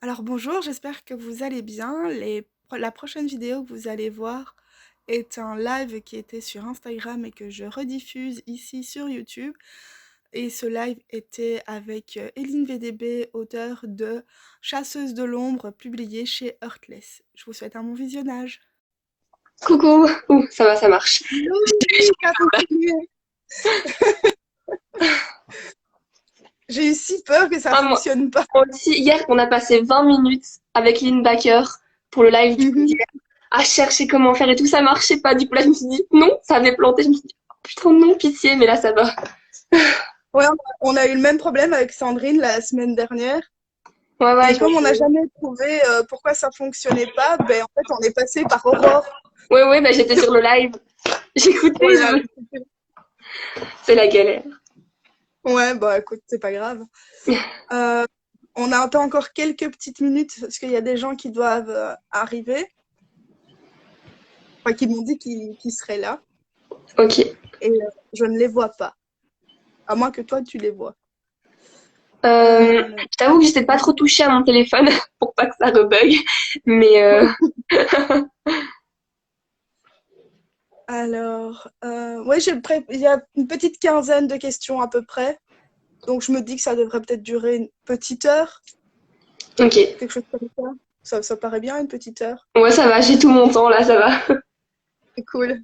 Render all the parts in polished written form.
Alors bonjour, j'espère que vous allez bien. La prochaine vidéo que vous allez voir est un live qui était sur Instagram et que je rediffuse ici sur YouTube. Et ce live était avec Eline VDB, auteure de Chasseuse de l'ombre, publié chez Heartless. Je vous souhaite un bon visionnage. Coucou! Ouh, ça va, ça marche. Oui, ça a fonctionné. J'ai eu si peur que ça Ah, moi, fonctionne pas. moi aussi, hier, on a passé 20 minutes avec Lynn Baker pour le live du coup Mhm. d'hier, à chercher comment faire et tout, ça marchait pas. Du coup, là, je me suis dit, non, ça avait planté. Je me suis dit, oh, putain, non, pitié, mais là, ça va. Ouais, on a eu le même problème avec Sandrine la semaine dernière. Ouais, ouais, Et comme on n'a jamais trouvé pourquoi ça fonctionnait pas, ben en fait on est passé par Aurore. ouais, ouais, bah, j'étais sur le live. J'écoutais, Voilà. c'est la galère. Ouais, bah écoute, c'est pas grave. Euh, on attend encore quelques petites minutes parce qu'il y a des gens qui doivent arriver, enfin qui m'ont dit qu'ils seraient là, Ok. et je ne les vois pas, à moins que toi tu les vois. Je t'avoue que j'étais pas trop touchée à mon téléphone pour pas que ça rebug, mais Alors, ouais, il y a une petite quinzaine de questions à peu près, donc je me dis que ça devrait peut-être durer une petite heure, ok. quelque chose comme ça. Ça paraît bien, une petite heure. Ouais, ça va, j'ai tout mon temps là, ça va. C'est cool.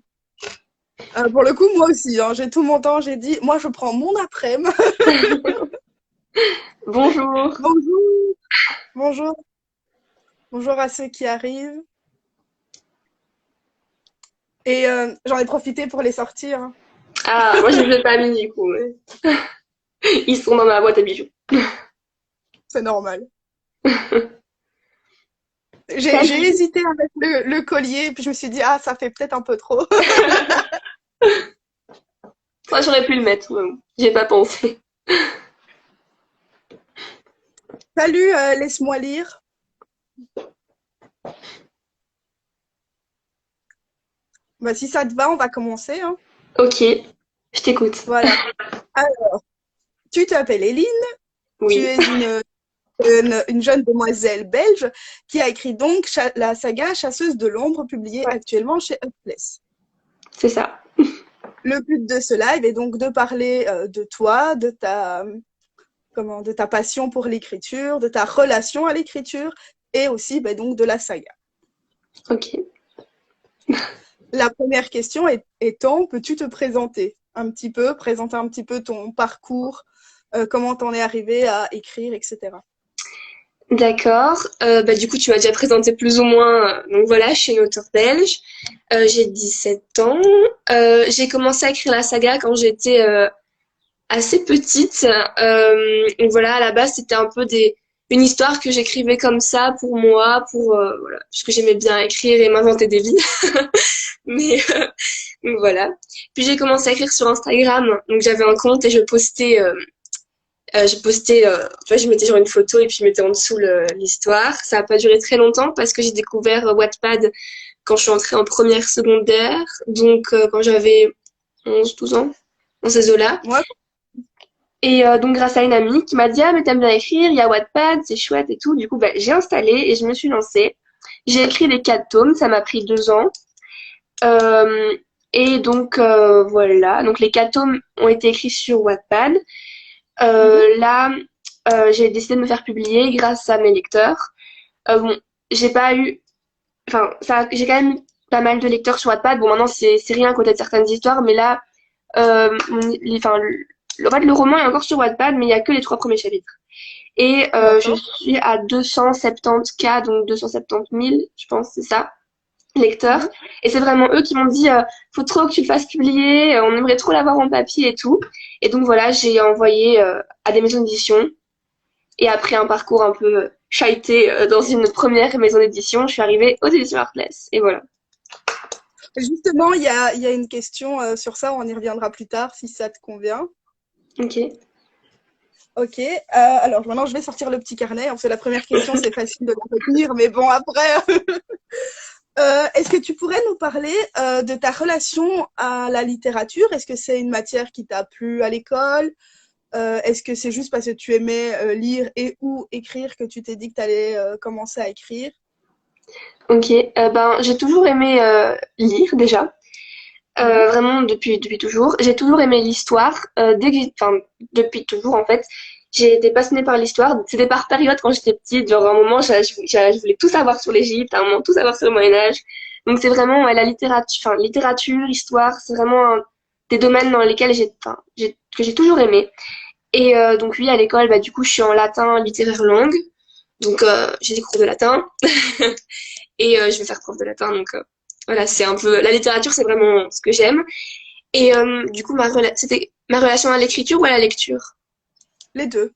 Pour le coup, moi aussi, hein, j'ai tout mon temps, j'ai dit, moi je prends mon après-midi. Bonjour. Bonjour, bonjour, bonjour à ceux qui arrivent. Et j'en ai profité pour les sortir, hein. Ah, moi je les ai pas mis du coup. Ils sont dans ma boîte à bijoux. C'est normal. J'ai Salut. hésité avec le collier, puis je me suis dit, ah, ça fait peut-être un peu trop. Moi j'aurais pu le mettre, mais bon, j'y ai pas pensé. Salut, laisse-moi lire. Bah, si ça te va, on va commencer, hein. Ok, je t'écoute. Voilà. Alors, tu t'appelles Éline, tu Oui, es une jeune demoiselle belge qui a écrit donc la saga Chasseuse de l'ombre, publiée actuellement chez Heartless. c'est ça. Le but de ce live est donc de parler de toi, de ta passion pour l'écriture, de ta relation à l'écriture et aussi ben, donc de la saga. Ok. La première question étant, peux-tu te présenter présenter un petit peu ton parcours, comment t'en es arrivé à écrire, etc. D'accord. Bah, du coup, tu m'as déjà présenté plus ou moins. Donc voilà, je suis une auteure belge. J'ai 17 ans. J'ai commencé à écrire la saga quand j'étais assez petite. Donc voilà, à la base, c'était un peu une histoire que j'écrivais comme ça pour moi, voilà, parce que j'aimais bien écrire et m'inventer des vies. Mais donc voilà. Puis j'ai commencé à écrire sur Instagram. Donc j'avais un compte et je je mettais genre une photo et puis je mettais en dessous l'histoire. Ça a pas duré très longtemps parce que j'ai découvert Wattpad quand je suis entrée en première secondaire. Donc quand j'avais 11 12 ans, dans ces eaux-là. Moi, Et donc grâce à une amie qui m'a dit ah mais t'aimes bien écrire, il y a Wattpad, c'est chouette et tout. Du coup bah, j'ai installé et je me suis lancée. J'ai écrit les 4 tomes, ça m'a pris 2 ans. Euh, et donc voilà, donc les 4 tomes ont été écrits sur Wattpad. mhm, Là, j'ai décidé de me faire publier grâce à mes lecteurs. Bon, j'ai pas eu, enfin ça, j'ai quand même eu pas mal de lecteurs sur Wattpad. Bon maintenant c'est rien à côté de certaines histoires, mais là, enfin en fait le roman est encore sur Wattpad, mais il y a que les 3 premiers chapitres. Et je d'accord. suis à 270 k, donc 270 000, je pense, c'est ça, lecteurs. Mhm. Et c'est vraiment eux qui m'ont dit, faut trop que tu le fasses publier, on aimerait trop l'avoir en papier et tout. Et donc voilà, j'ai envoyé à des maisons d'édition. Et après un parcours un peu chahuté dans une première maison d'édition, je suis arrivée aux éditions Artless. Et voilà. Justement, il y a une question sur ça, on y reviendra plus tard si ça te convient. Ok. Ok, alors maintenant je vais sortir le petit carnet. C'est la première question, c'est facile de la retenir, mais bon, après, est-ce que tu pourrais nous parler de ta relation à la littérature? Est-ce que c'est une matière qui t'a plu à l'école? Est-ce que c'est juste parce que tu aimais lire et ou écrire que tu t'es dit que tu allais commencer à écrire? Ok, ben j'ai toujours aimé lire déjà. Mhm. Vraiment depuis toujours. J'ai toujours aimé l'histoire. Enfin, depuis toujours en fait. J'ai été passionnée par l'histoire. C'était par période quand j'étais petite. Genre à un moment, je voulais tout savoir sur l'Égypte, à un moment tout savoir sur le Moyen Âge. Donc c'est vraiment la littérature, enfin littérature, histoire, c'est vraiment des domaines dans lesquels que j'ai toujours aimé. Et donc oui, à l'école, bah du coup, je suis en latin littéraire langue. Donc j'ai des cours de latin et je vais faire prof de latin. Donc voilà, c'est un peu la littérature, c'est vraiment ce que j'aime. Et du coup, c'était ma relation à l'écriture ou à la lecture. Les deux.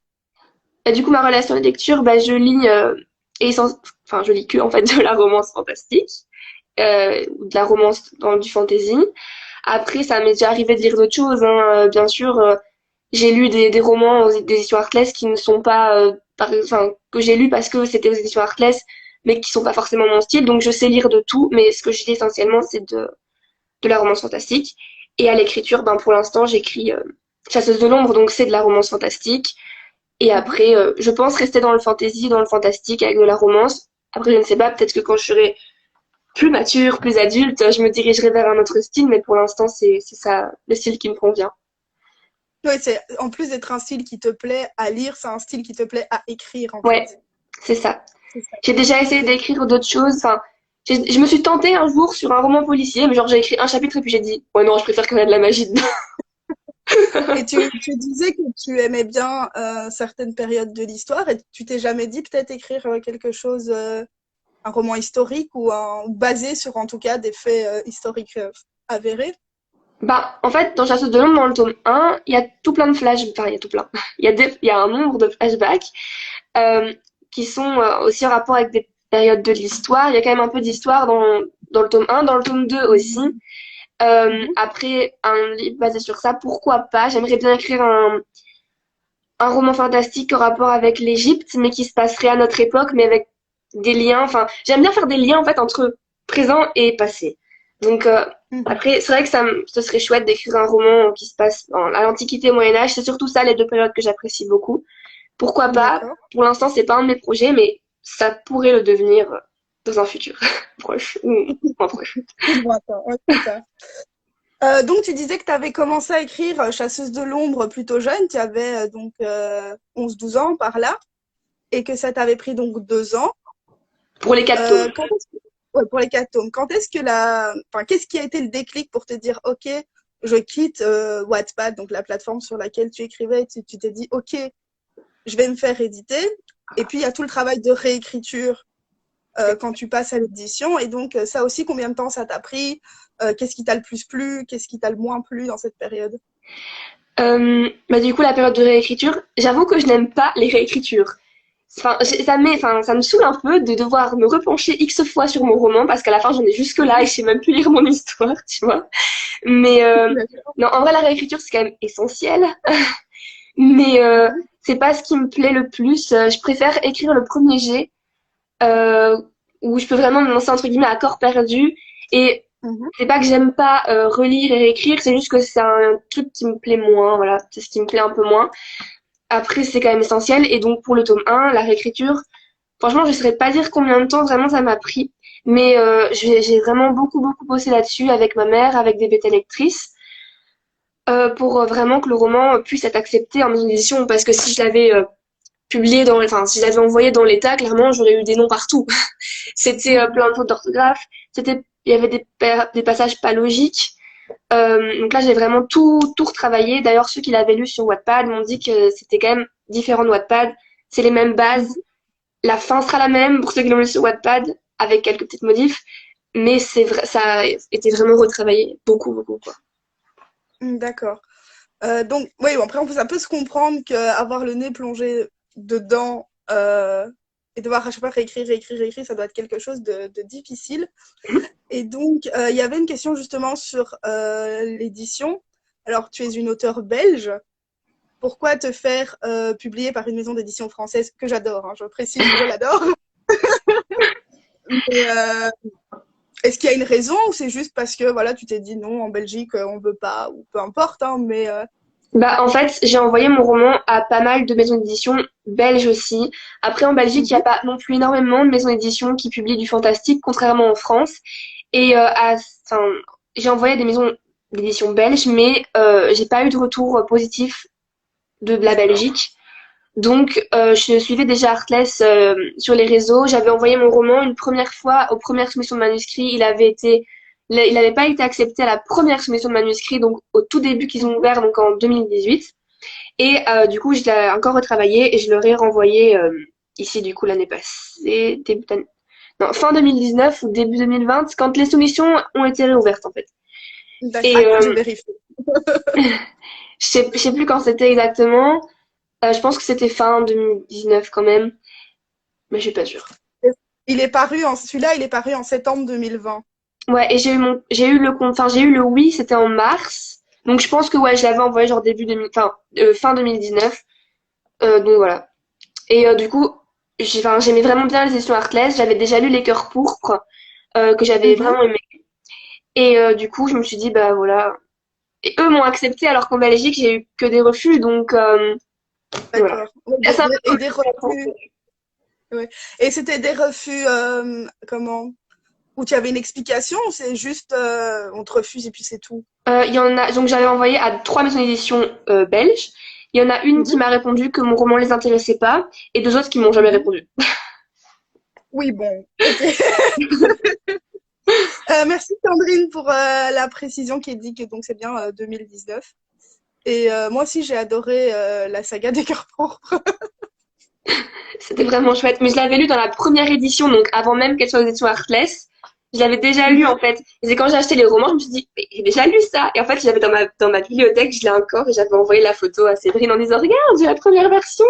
Et du coup, ma relation à la lecture, bah, enfin, je lis que en fait de la romance fantastique, ou de la romance dans du fantasy. Après, ça m'est déjà arrivé de lire d'autres choses, hein. Bien sûr, j'ai lu des romans, des histoires classiques qui ne sont pas, enfin, que j'ai lu parce que c'était aux histoires classiques, mais qui sont pas forcément mon style. Donc, je sais lire de tout, mais ce que je lis essentiellement, c'est de la romance fantastique. Et à l'écriture, ben, pour l'instant, j'écris Chasseuse de l'ombre, donc c'est de la romance fantastique. Et Mhm. après, je pense rester dans le fantasy, dans le fantastique, avec de la romance. Après, je ne sais pas, peut-être que quand je serai plus mature, plus adulte, je me dirigerai vers un autre style, mais pour l'instant, c'est ça, le style qui me convient. Oui, c'est en plus d'être un style qui te plaît à lire, c'est un style qui te plaît à écrire en Ouais, fait. c'est ça. C'est ça. J'ai déjà essayé Ok. d'écrire d'autres choses. Enfin, je me suis tentée un jour sur un roman policier, mais genre j'ai écrit un chapitre et puis j'ai dit, ouais non, je préfère quand il y a de la magie dedans. Et tu disais que tu aimais bien certaines périodes de l'histoire et tu t'es jamais dit peut-être écrire quelque chose, un roman historique ou basé sur en tout cas des faits historiques avérés? Bah, en fait, dans Chasseuse de l'ombre, dans le tome 1, il y a tout plein de enfin, il y a tout plein. Il y a un nombre de flashbacks euh, qui sont aussi en rapport avec des périodes de l'histoire. Il y a quand même un peu d'histoire dans le tome 1, dans le tome 2 aussi. Mhm. Après, un livre basé sur ça, pourquoi pas? J'aimerais bien écrire un roman fantastique en rapport avec l'Égypte, mais qui se passerait à notre époque, mais avec des liens. Enfin, j'aime bien faire des liens en fait entre présent et passé. Donc Mhm. après, c'est vrai que ce serait chouette d'écrire un roman qui se passe à l'Antiquité, au Moyen Âge. C'est surtout ça les deux périodes que j'apprécie beaucoup. Pourquoi pas? D'accord. Pour l'instant, c'est pas un de mes projets, mais ça pourrait le devenir dans un futur proche ou moins proche. Plus lointain, ouais, c'est ça. Donc tu disais que tu avais commencé à écrire Chasseuse de l'ombre plutôt jeune, tu avais donc 11-12 ans par là, et que ça t'avait pris donc 2 ans. Pour les quatre tomes. Quand est-ce que... ouais, pour les 4 tomes, quand est-ce que enfin, qu'est-ce qui a été le déclic pour te dire, ok, je quitte Wattpad, donc la plateforme sur laquelle tu écrivais, tu t'es dit, ok, je vais me faire éditer, et puis il y a tout le travail de réécriture quand tu passes à l'édition, et donc ça aussi, combien de temps ça t'a pris? Qu'est-ce qui t'a le plus plu? Qu'est-ce qui t'a le moins plu dans cette période? Bah, du coup, la période de réécriture, j'avoue que je n'aime pas les réécritures. Enfin, enfin, ça me saoule un peu de devoir me repencher X fois sur mon roman parce qu'à la fin, j'en ai jusque là et je sais même plus lire mon histoire, tu vois. Mais non, en vrai, la réécriture, c'est quand même essentiel. Mais Mhm. c'est pas ce qui me plaît le plus. Je préfère écrire le premier jet euh, où je peux vraiment me lancer entre guillemets à corps perdu. Et Mhm. c'est pas que j'aime pas relire et réécrire, c'est juste que c'est un truc qui me plaît moins. Voilà, c'est ce qui me plaît un peu moins. Après, c'est quand même essentiel. Et donc, pour le tome 1, la réécriture, franchement, je ne saurais pas dire combien de temps vraiment ça m'a pris. Mais j'ai vraiment beaucoup bossé là-dessus avec ma mère, avec des bêta lectrices, pour vraiment que le roman puisse être accepté en maison d'édition. Parce que si je l'avais enfin, si je l'avais envoyé dans l'état, clairement, j'aurais eu des noms partout. C'était Mhm. plein de fautes d'orthographe. Il y avait des passages pas logiques. Donc là, j'ai vraiment tout retravaillé. D'ailleurs, ceux qui l'avaient lu sur Wattpad m'ont dit que c'était quand même différent de Wattpad. C'est les mêmes bases. Mhm. La fin sera la même pour ceux qui l'ont lu sur Wattpad, avec quelques petites modifs. Mais c'est vrai, ça a été vraiment retravaillé. Beaucoup, quoi. D'accord. Donc, oui, bon, après, ça peut se comprendre qu'avoir le nez plongé dedans et devoir à chaque fois réécrire, ça doit être quelque chose de difficile. Et donc, il y avait une question justement sur l'édition. Alors, tu es une auteure belge. Pourquoi te faire publier par une maison d'édition française que j'adore, hein, je précise, je l'adore. Mais est-ce qu'il y a une raison ou c'est juste parce que voilà, tu t'es dit non, en Belgique, on veut pas, ou peu importe, hein, mais Bah, en fait, j'ai envoyé mon roman à pas mal de maisons d'édition belges aussi. Après, en Belgique, il n'y a Mhm. pas non plus énormément de maisons d'édition qui publient du fantastique, contrairement en France. Et enfin, j'ai envoyé à des maisons d'édition belges, mais j'ai pas eu de retour positif de la D'accord. Belgique. Donc, je suivais déjà Artless sur les réseaux. J'avais envoyé mon roman une première fois aux premières soumissions de manuscrits. Il n'avait pas été accepté à la première soumission de manuscrits, donc au tout début qu'ils ont Mhm. ouvert, donc en 2018. Et du coup, je l'ai encore retravaillé et je leur ai renvoyé ici, du coup, l'année passée, non, fin 2019 ou début 2020, quand les soumissions ont été réouvertes, en fait. D'accord. Et Attends, je vérifie. je sais plus quand c'était exactement. Je pense que c'était fin 2019 quand même, mais je suis pas sûre. Celui-là, il est paru en septembre 2020. Ouais, et j'ai eu le oui, c'était en mars. Donc je pense que ouais, je l'avais envoyé genre fin 2019. Donc voilà. Et du coup, j'aimais vraiment bien les éditions Artless. J'avais déjà lu Les Cœurs pourpres, que j'avais Mhm. vraiment aimé. Et du coup, je me suis dit, bah voilà. Et eux m'ont accepté alors qu'en Belgique, j'ai eu que des refus. Donc voilà. D'accord. Ouais, Là, c'est un et peu des comme la France. refus. Ouais. Et c'était des refus, comment? Où tu avais une explication ou c'est juste on te refuse et puis c'est tout? Il y en a, donc j'avais envoyé à 3 maisons d'édition belges. Il y en a une qui Mhm. m'a répondu que mon roman les intéressait pas et deux autres qui m'ont jamais Mhm. répondu. Oui, bon, ok. Merci Sandrine pour la précision qui dit que donc c'est bien 2019. Et moi aussi j'ai adoré la saga des cœurs pourpres. C'était vraiment chouette. Mais je l'avais lu dans la première édition, donc avant même qu'elle soit aux éditions Artless. Je l'avais déjà lu Mhm. en fait. Et c'est quand j'ai acheté les romans, je me suis dit, mais j'ai déjà lu ça. Et en fait, je l'avais dans ma bibliothèque, je l'ai encore et j'avais envoyé la photo à Séverine en disant, regarde, j'ai la première version.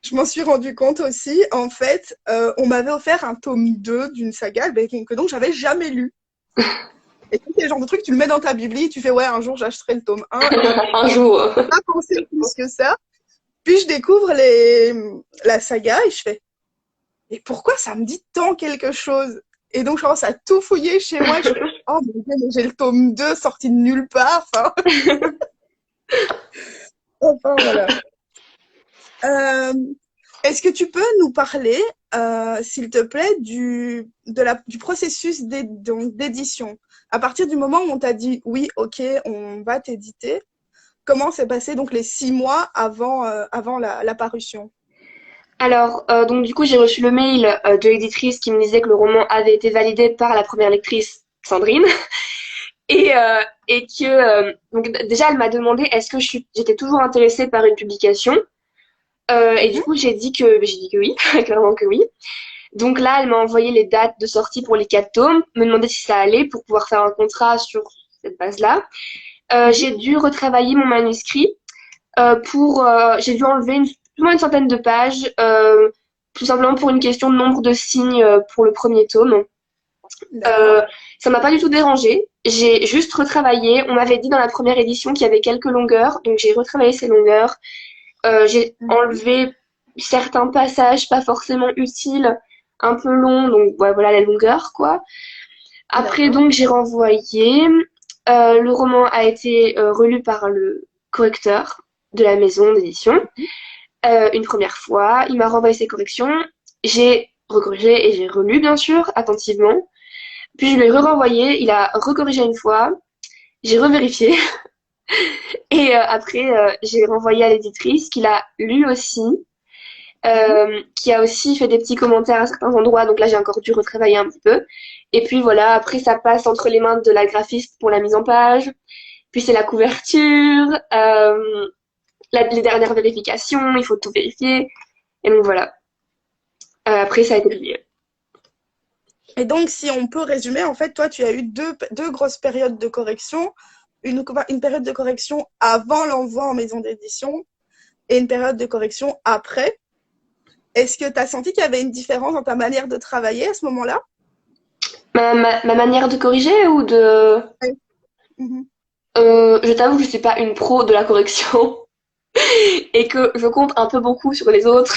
Je m'en suis rendu compte aussi. En fait, on m'avait offert un tome 2 d'une saga ben, que donc j'avais jamais lu. Et c'est le genre de truc, tu le mets dans ta bibli, tu fais ouais, un jour j'achèterai le tome 1 et Un jour. pas pensé plus que ça. Puis je découvre la saga et je fais et pourquoi ça me dit tant quelque chose? Et donc je commence à tout fouiller chez moi et je fais oh mon dieu, mais j'ai le tome 2 sorti de nulle part. Enfin voilà. Euh, Est-ce que tu peux nous parler, s'il te plaît, du processus d'édition? À partir du moment où on t'a dit oui, ok, on va t'éditer, comment s'est passé donc les 6 mois avant la parution? Alors, donc du coup, j'ai reçu le mail de l'éditrice qui me disait que le roman avait été validé par la première lectrice, Sandrine. Et que donc déjà elle m'a demandé est-ce que j'étais toujours intéressée par une publication. Et du Mhm, coup j'ai dit que oui, clairement que oui. Donc là elle m'a envoyé les dates de sortie pour les 4 tomes, me demandait si ça allait pour pouvoir faire un contrat sur cette base-là. mhm, J'ai dû retravailler mon manuscrit j'ai dû enlever plus ou moins une centaine de pages, tout simplement pour une question de nombre de signes pour le premier tome. d'accord. Euh, Ça m'a pas du tout dérangé. J'ai juste retravaillé. On m'avait dit dans la première édition qu'il y avait quelques longueurs, donc j'ai retravaillé ces longueurs. J'ai Mhm, enlevé certains passages pas forcément utiles, un peu longs, donc ouais, voilà la longueur quoi. Après d'accord. donc j'ai renvoyé. Le roman a été relu par le correcteur de la maison d'édition une première fois. Il m'a renvoyé ses corrections. J'ai recorrigé et j'ai relu bien sûr attentivement. Puis je l'ai re-renvoyé, il a recorrigé une fois, j'ai revérifié et après j'ai renvoyé à l'éditrice qui l'a lu aussi, Mhm, qui a aussi fait des petits commentaires à certains endroits, donc là j'ai encore dû retravailler un petit peu. Et puis voilà, après ça passe entre les mains de la graphiste pour la mise en page, puis c'est la couverture, les dernières vérifications, il faut tout vérifier, et donc voilà. Après ça a été publié. et donc, si on peut résumer, en fait, toi, tu as eu deux grosses périodes de correction. Une période de correction avant l'envoi en maison d'édition et une période de correction après. Est-ce que tu as senti qu'il y avait une différence dans ta manière de travailler à ce moment-là? Ma manière de corriger ou de... Oui. Mhm. Je t'avoue que je suis pas une pro de la correction et que je compte un peu beaucoup sur les autres.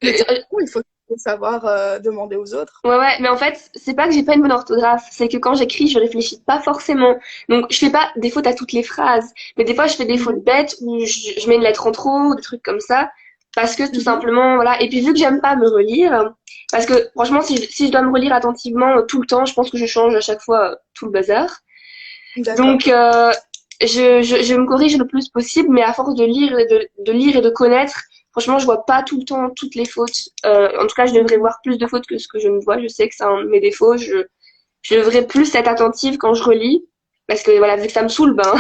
Mais du coup, il faut. faut savoir demander aux autres. Ouais, ouais, mais en fait, c'est pas que j'ai pas une bonne orthographe, c'est que quand j'écris, je réfléchis pas forcément. Donc, je fais pas des fautes à toutes les phrases, mais des fois, je fais des Mhm, fautes bêtes où je mets une lettre en trop, des trucs comme ça, parce que tout mhm. simplement, voilà. Et puis, vu que j'aime pas me relire, parce que franchement, si je dois me relire attentivement tout le temps, je pense que je change à chaque fois tout le bazar. D'accord. Donc, je me corrige le plus possible, mais à force de lire de lire et de connaître, franchement, je vois pas tout le temps toutes les fautes. En tout cas, je devrais voir plus de fautes que ce que je ne vois. Je sais que c'est un de mes défauts. Je devrais plus être attentive quand je relis, parce que voilà, vu que ça me saoule, ben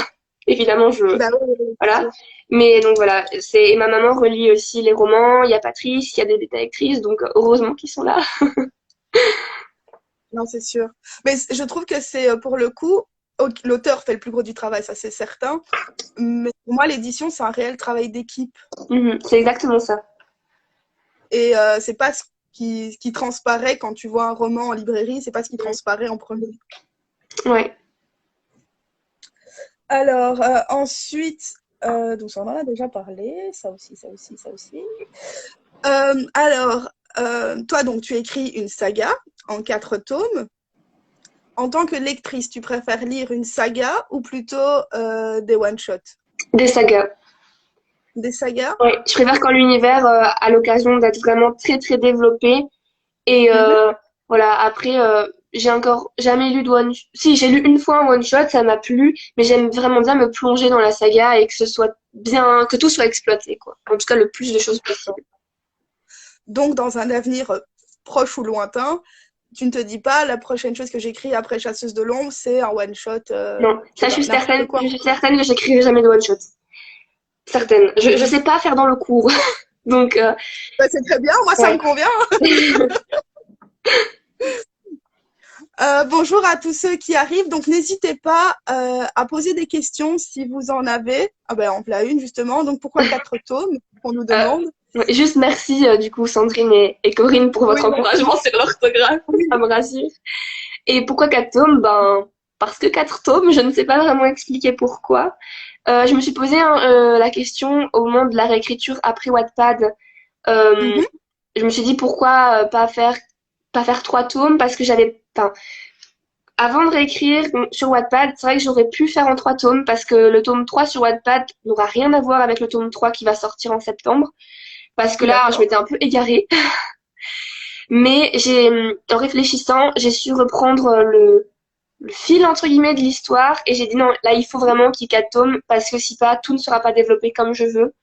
évidemment, Bah oui, oui, oui, c'est voilà. sûr. Mais donc voilà, c'est et ma maman relit aussi les romans. Il y a Patrice, il y a des détectives, donc heureusement qu'ils sont là. Non, c'est sûr. Mais je trouve que c'est pour le coup, l'auteur fait le plus gros du travail, ça c'est certain. Mais pour moi, l'édition, c'est un réel travail d'équipe. Mhm, c'est exactement ça. Et c'est pas ce qui transparaît quand tu vois un roman en librairie, c'est pas ce qui transparaît en premier. Ouais. Alors, ensuite, donc ça, on en a déjà parlé, ça aussi, ça aussi, ça aussi. Alors, toi, donc, tu écris une saga en 4 tomes. En tant que lectrice, tu préfères lire une saga ou plutôt des one-shots? Des sagas. Des sagas? Ouais, je préfère quand l'univers a l'occasion d'être vraiment très très développé. Et Mhm. voilà, après, j'ai encore jamais lu de one. Si, j'ai lu une fois un one shot, ça m'a plu, mais j'aime vraiment bien me plonger dans la saga et que ce soit bien, que tout soit exploité, quoi. En tout cas, le plus de choses possible. Donc, dans un avenir proche ou lointain, tu ne te dis pas la prochaine chose que j'écris après Chasseuse de l'ombre, c'est un one-shot, Non, je ça, sais pas, n'importe je quoi. suis certaine que j'écrirai jamais de one shot. Certaine. Je sais pas faire dans le cours, donc Bah, c'est très bien, moi ça me ouais. convient. Bonjour à tous ceux qui arrivent. Donc, n'hésitez pas à poser des questions si vous en avez. Ah ben, en voilà une justement. Donc, pourquoi 4 tomes? On nous Euh, demande. ouais, juste merci du coup Sandrine et Corinne pour votre Oui, encouragement sur l'orthographe, ça oui. me rassure. Et pourquoi 4 tomes? Ben, parce que 4 tomes, je ne sais pas vraiment expliquer pourquoi. Je me suis posé la question au moment de la réécriture après Wattpad. Euh, Mhm. je me suis dit pourquoi pas faire 3 tomes parce que enfin, avant de réécrire sur Wattpad, c'est vrai que j'aurais pu faire en 3 tomes parce que le tome 3 sur Wattpad n'aura rien à voir avec le tome 3 qui va sortir en septembre. Parce que là, je D'accord. m'étais un peu égarée. Mais en réfléchissant, j'ai su reprendre le fil entre guillemets de l'histoire et j'ai dit non, là il faut vraiment qu'il y ait 4 tomes parce que si pas, tout ne sera pas développé comme je veux.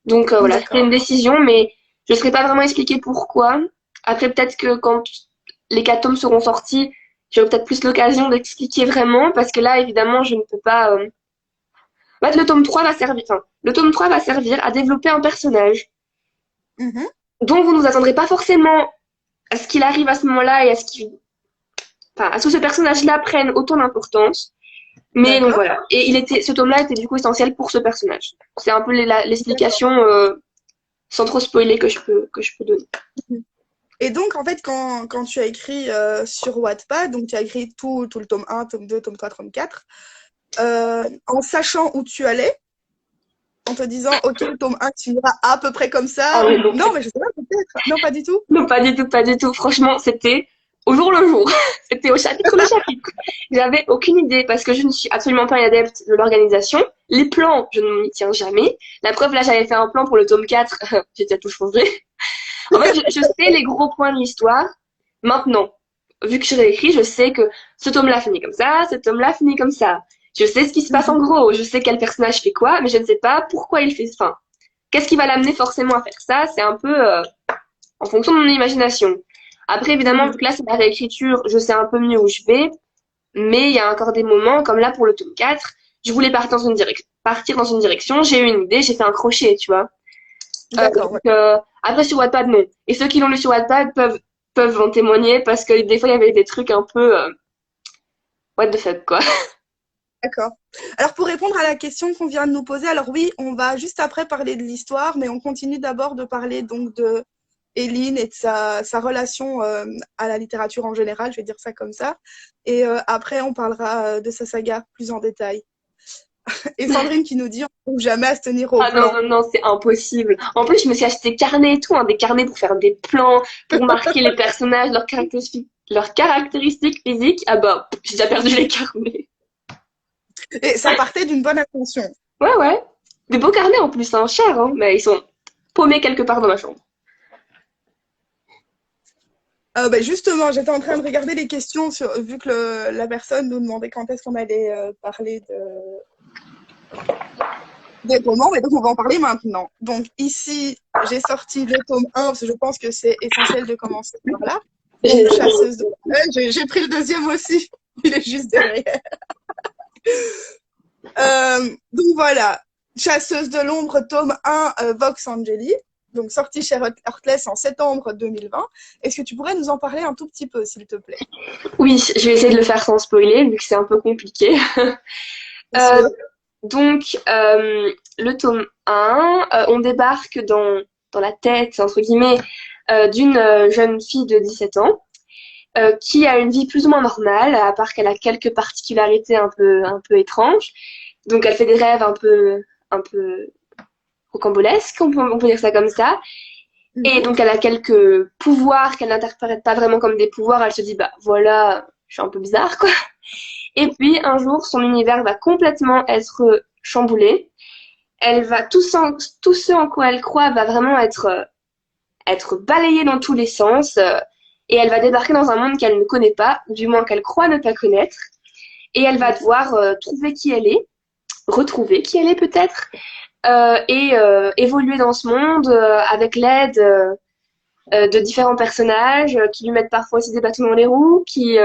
Donc voilà, c'était D'accord. une décision, mais je ne saurais pas vraiment expliquer pourquoi. Après, peut-être que quand les 4 tomes seront sortis, j'aurai peut-être plus l'occasion d'expliquer vraiment parce que là, évidemment, je ne peux pas. En fait, le tome 3 va servir à développer un personnage Mhm. dont vous ne vous attendrez pas forcément à ce qu'il arrive à ce moment-là et enfin, à ce que ce personnage-là prenne autant d'importance. Mais donc D'accord. voilà. Et ce tome-là était du coup essentiel pour ce personnage. C'est un peu D'accord. l'explication sans trop spoiler que je peux donner. Mhm. Et donc, en fait, quand tu as écrit sur Wattpad, donc tu as écrit tout le tome 1, tome 2, tome 3, tome 4, en sachant où tu allais, en te disant, OK, le tome 1, tu iras à peu près comme Ah ça, oui, ou non, non, mais je sais pas, peut-être. Non, pas du tout. non, pas du tout, pas du tout. Franchement, c'était au jour le jour. C'était au chapitre le chapitre. J'avais aucune idée parce que je ne suis absolument pas une adepte de l'organisation. Les plans, je ne m'y tiens jamais. La preuve, là, j'avais fait un plan pour le tome 4. J'ai déjà tout changé. En fait, je sais les gros points de l'histoire. Maintenant, vu que je réécris, je sais que ce tome-là finit comme ça, ce tome-là finit comme ça. Je sais ce qui se passe en Mhm. gros. Je sais quel personnage fait quoi, mais je ne sais pas pourquoi il fait. Enfin, qu'est-ce qui va l'amener forcément à faire ça? C'est un peu en fonction de mon imagination. Après, évidemment, vu Mhm. que là, c'est la réécriture, je sais un peu mieux où je vais, mais il y a encore des moments, comme là pour le tome 4, je voulais partir dans une direction, j'ai eu une idée, j'ai fait un crochet, tu vois. D'accord, ouais. Après, sur Wattpad, non. Et ceux qui l'ont lu sur Wattpad peuvent en témoigner parce que des fois, il y avait des trucs un peu what the fuck, quoi. D'accord. Alors, pour répondre à la question qu'on vient de nous poser, alors oui, on va juste après parler de l'histoire, mais on continue d'abord de parler donc de Éline et de sa relation à la littérature en général, je vais dire ça comme ça. Et après, on parlera de sa saga plus en détail. Et Sandrine qui nous dit on ne trouve jamais à se tenir au Ah non, plan. non, non, c'est impossible. En plus, je me suis acheté des carnets et tout, hein, des carnets pour faire des plans, pour marquer les personnages, leurs caractéristiques physiques. Ah bah, j'ai déjà perdu les carnets. Et ça partait d'une bonne intention. Ouais, ouais. Des beaux carnets en plus, hein, chers, hein, mais ils sont paumés quelque part dans ma chambre. Justement, j'étais en train de regarder les questions vu que la personne nous demandait quand est-ce qu'on allait parler des romans, mais donc on va en parler maintenant. Donc ici, j'ai sorti le tome 1 parce que je pense que c'est essentiel de commencer par là. Donc, chasseuse de... j'ai pris le deuxième aussi, il est juste derrière. Donc voilà, Chasseuse de l'ombre, tome 1, Vox Angeli, donc sorti chez Heartless en septembre 2020. Est-ce que tu pourrais nous en parler un tout petit peu, s'il te plaît? Oui, je vais essayer de le faire sans spoiler, vu que c'est un peu compliqué. Bien Euh, sûr. le tome 1, on débarque dans la tête, entre guillemets, d'une jeune fille de 17 ans, qui a une vie plus ou moins normale, à part qu'elle a quelques particularités un peu étranges. Donc elle fait des rêves un peu rocambolesques, on peut dire ça comme ça. Et Mhm. donc elle a quelques pouvoirs qu'elle n'interprète pas vraiment comme des pouvoirs. Elle se dit, bah voilà, je suis un peu bizarre, quoi. Et puis un jour, son univers va complètement être chamboulé. Elle va tout ce en quoi elle croit va vraiment être balayé dans tous les sens. Et elle va débarquer dans un monde qu'elle ne connaît pas, ou du moins qu'elle croit ne pas connaître. Et elle va devoir trouver qui elle est, retrouver qui elle est peut-être, et évoluer dans ce monde avec l'aide de différents personnages qui lui mettent parfois aussi des bâtons dans les roues, qui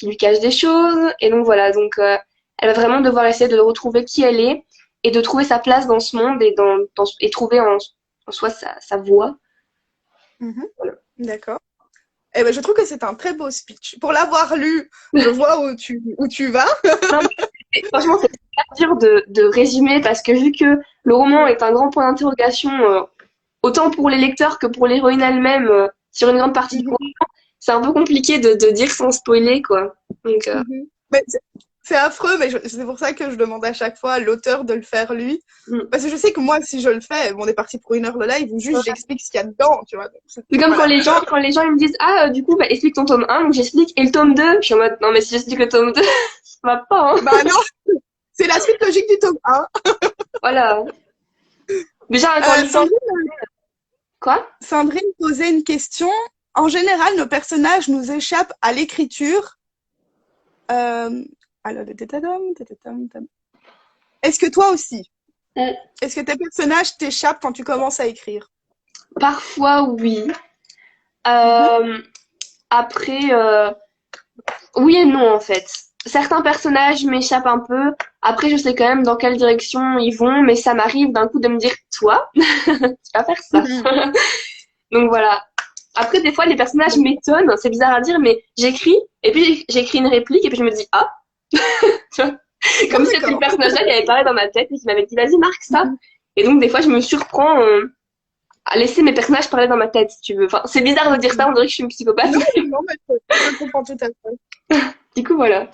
lui cachent des choses. Et donc voilà, donc elle va vraiment devoir essayer de retrouver qui elle est et de trouver sa place dans ce monde et trouver en soi sa voie. Mhm. Voilà. D'accord. Eh ben, je trouve que c'est un très beau speech. Pour l'avoir lu, je vois où tu vas. Non, franchement, c'est super dur de résumer parce que vu que le roman est un grand point d'interrogation, autant pour les lecteurs que pour l'héroïne elle-même, sur une grande partie du Mhm, roman, c'est un peu compliqué de dire sans spoiler, quoi. Donc, mhm. Mais c'est affreux, mais c'est pour ça que je demande à chaque fois à l'auteur de le faire lui. mm. Parce que je sais que moi, si je le fais, bon, on est parti pour 1 heure de live, ou juste j'explique ce qu'il y a dedans, tu vois. Donc, C'est comme voilà. quand les gens ils me disent, ah, du coup, bah, explique ton tome 1, donc j'explique, et le tome 2, je suis en mode, non, mais si j'explique le tome 2, ça va pas, hein. Bah non, c'est la suite logique du tome 1. Voilà. Déjà, quand les gens, Sandrine, quoi? Sandrine posait une question. En général, nos personnages nous échappent à l'écriture. Euh, alors, est-ce que toi aussi? Mm. Est-ce que tes personnages t'échappent quand tu commences à écrire? Parfois, oui. Mhm, Euh, après, oui et non, en fait. Certains personnages m'échappent un peu. Après, je sais quand même dans quelle direction ils vont, mais ça m'arrive d'un coup de me dire, toi, tu vas faire ça. mhm. Donc voilà. Après, des fois, les personnages m'étonnent. C'est bizarre à dire, mais j'écris, et puis j'écris une réplique, et puis je me dis, ah, tu vois. Ah, Comme si c'était le d'accord. personnage-là qui avait parlé dans ma tête et qui m'avait dit, vas-y, marque ça. Mhm. Et donc, des fois, je me surprends à laisser mes personnages parler dans ma tête, si tu veux. Enfin, c'est bizarre de dire ça, on dirait que je suis une psychopathe. Non, non, mais je comprends tout à fait. Du coup, voilà.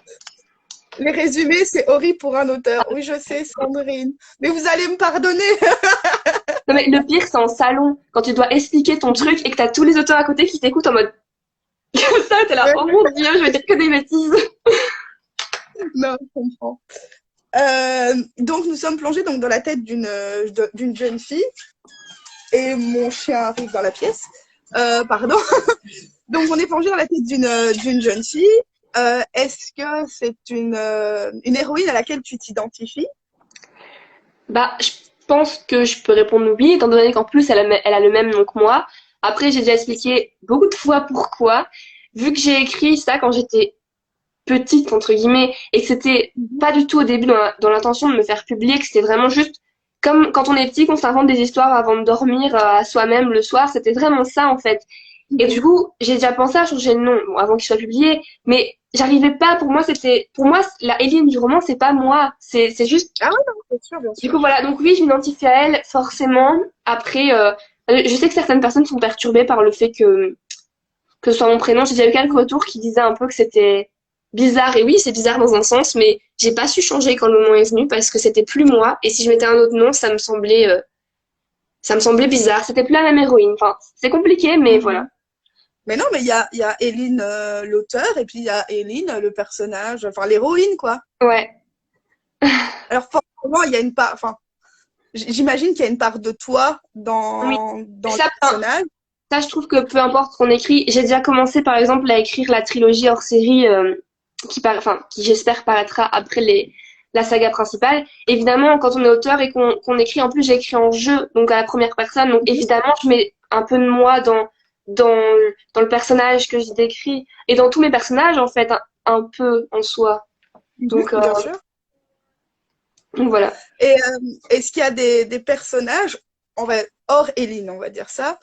Les résumés, c'est horrible pour un auteur. Oui, je sais, Sandrine. Mais vous allez me pardonner. Non, mais le pire, c'est en salon, quand tu dois expliquer ton truc et que t'as tous les auteurs à côté qui t'écoutent en mode, comme ça, t'es là, Ouais, oh mon dieu, je vais dire que des bêtises. non, je comprends. Donc, nous sommes plongés donc, dans la tête d'une jeune fille et mon chien arrive dans la pièce. Pardon. Donc, on est plongé dans la tête d'une jeune fille. Est-ce que c'est une héroïne à laquelle tu t'identifies? Bah, je pense que je peux répondre oui, étant donné qu'en plus, elle a le même nom que moi. Après, j'ai déjà expliqué beaucoup de fois pourquoi. Vu que j'ai écrit ça quand j'étais petite, entre guillemets, et que c'était Mhm. pas du tout au début dans l'intention de me faire publier, que c'était vraiment juste comme quand on est petit, qu'on s'invente des histoires avant de dormir à soi-même le soir, c'était vraiment ça en fait. Et du coup, j'ai déjà pensé à changer le nom, bon, avant qu'il soit publié, mais j'arrivais pas, pour moi, la Éline du roman, c'est pas moi, c'est juste, Ah oui, non, bien sûr, bien du sûr. coup voilà, donc oui, je m'identifie à elle, forcément. Après, je sais que certaines personnes sont perturbées par le fait que ce soit mon prénom. J'ai déjà eu quelques retours qui disaient un peu que c'était bizarre. Et oui, c'est bizarre dans un sens, mais j'ai pas su changer quand le moment est venu parce que c'était plus moi. Et si je mettais un autre nom, ça me semblait bizarre. C'était plus la même héroïne. Enfin, c'est compliqué, mais voilà. Mhm. Mais non, mais il y a Eileen, l'auteur, et puis il y a Eileen, le personnage, enfin l'héroïne, quoi. Ouais. Alors forcément, il y a une part, enfin, j'imagine qu'il y a une part de toi Oui. dans le Ça, enfin, personnage. ça, je trouve que peu importe ce qu'on écrit. J'ai déjà commencé, par exemple, à écrire la trilogie hors série qui j'espère paraîtra après la saga principale. Évidemment, quand on est auteur et qu'on écrit, en plus, j'écris en jeu, donc à la première personne. Donc Mhm. évidemment, je mets un peu de moi dans, dans le personnage que j'ai décrit et dans tous mes personnages, en fait, un peu en soi. Mhm, Donc, bien sûr. donc voilà. Et est-ce qu'il y a des personnages, hors Eileen, on va dire ça,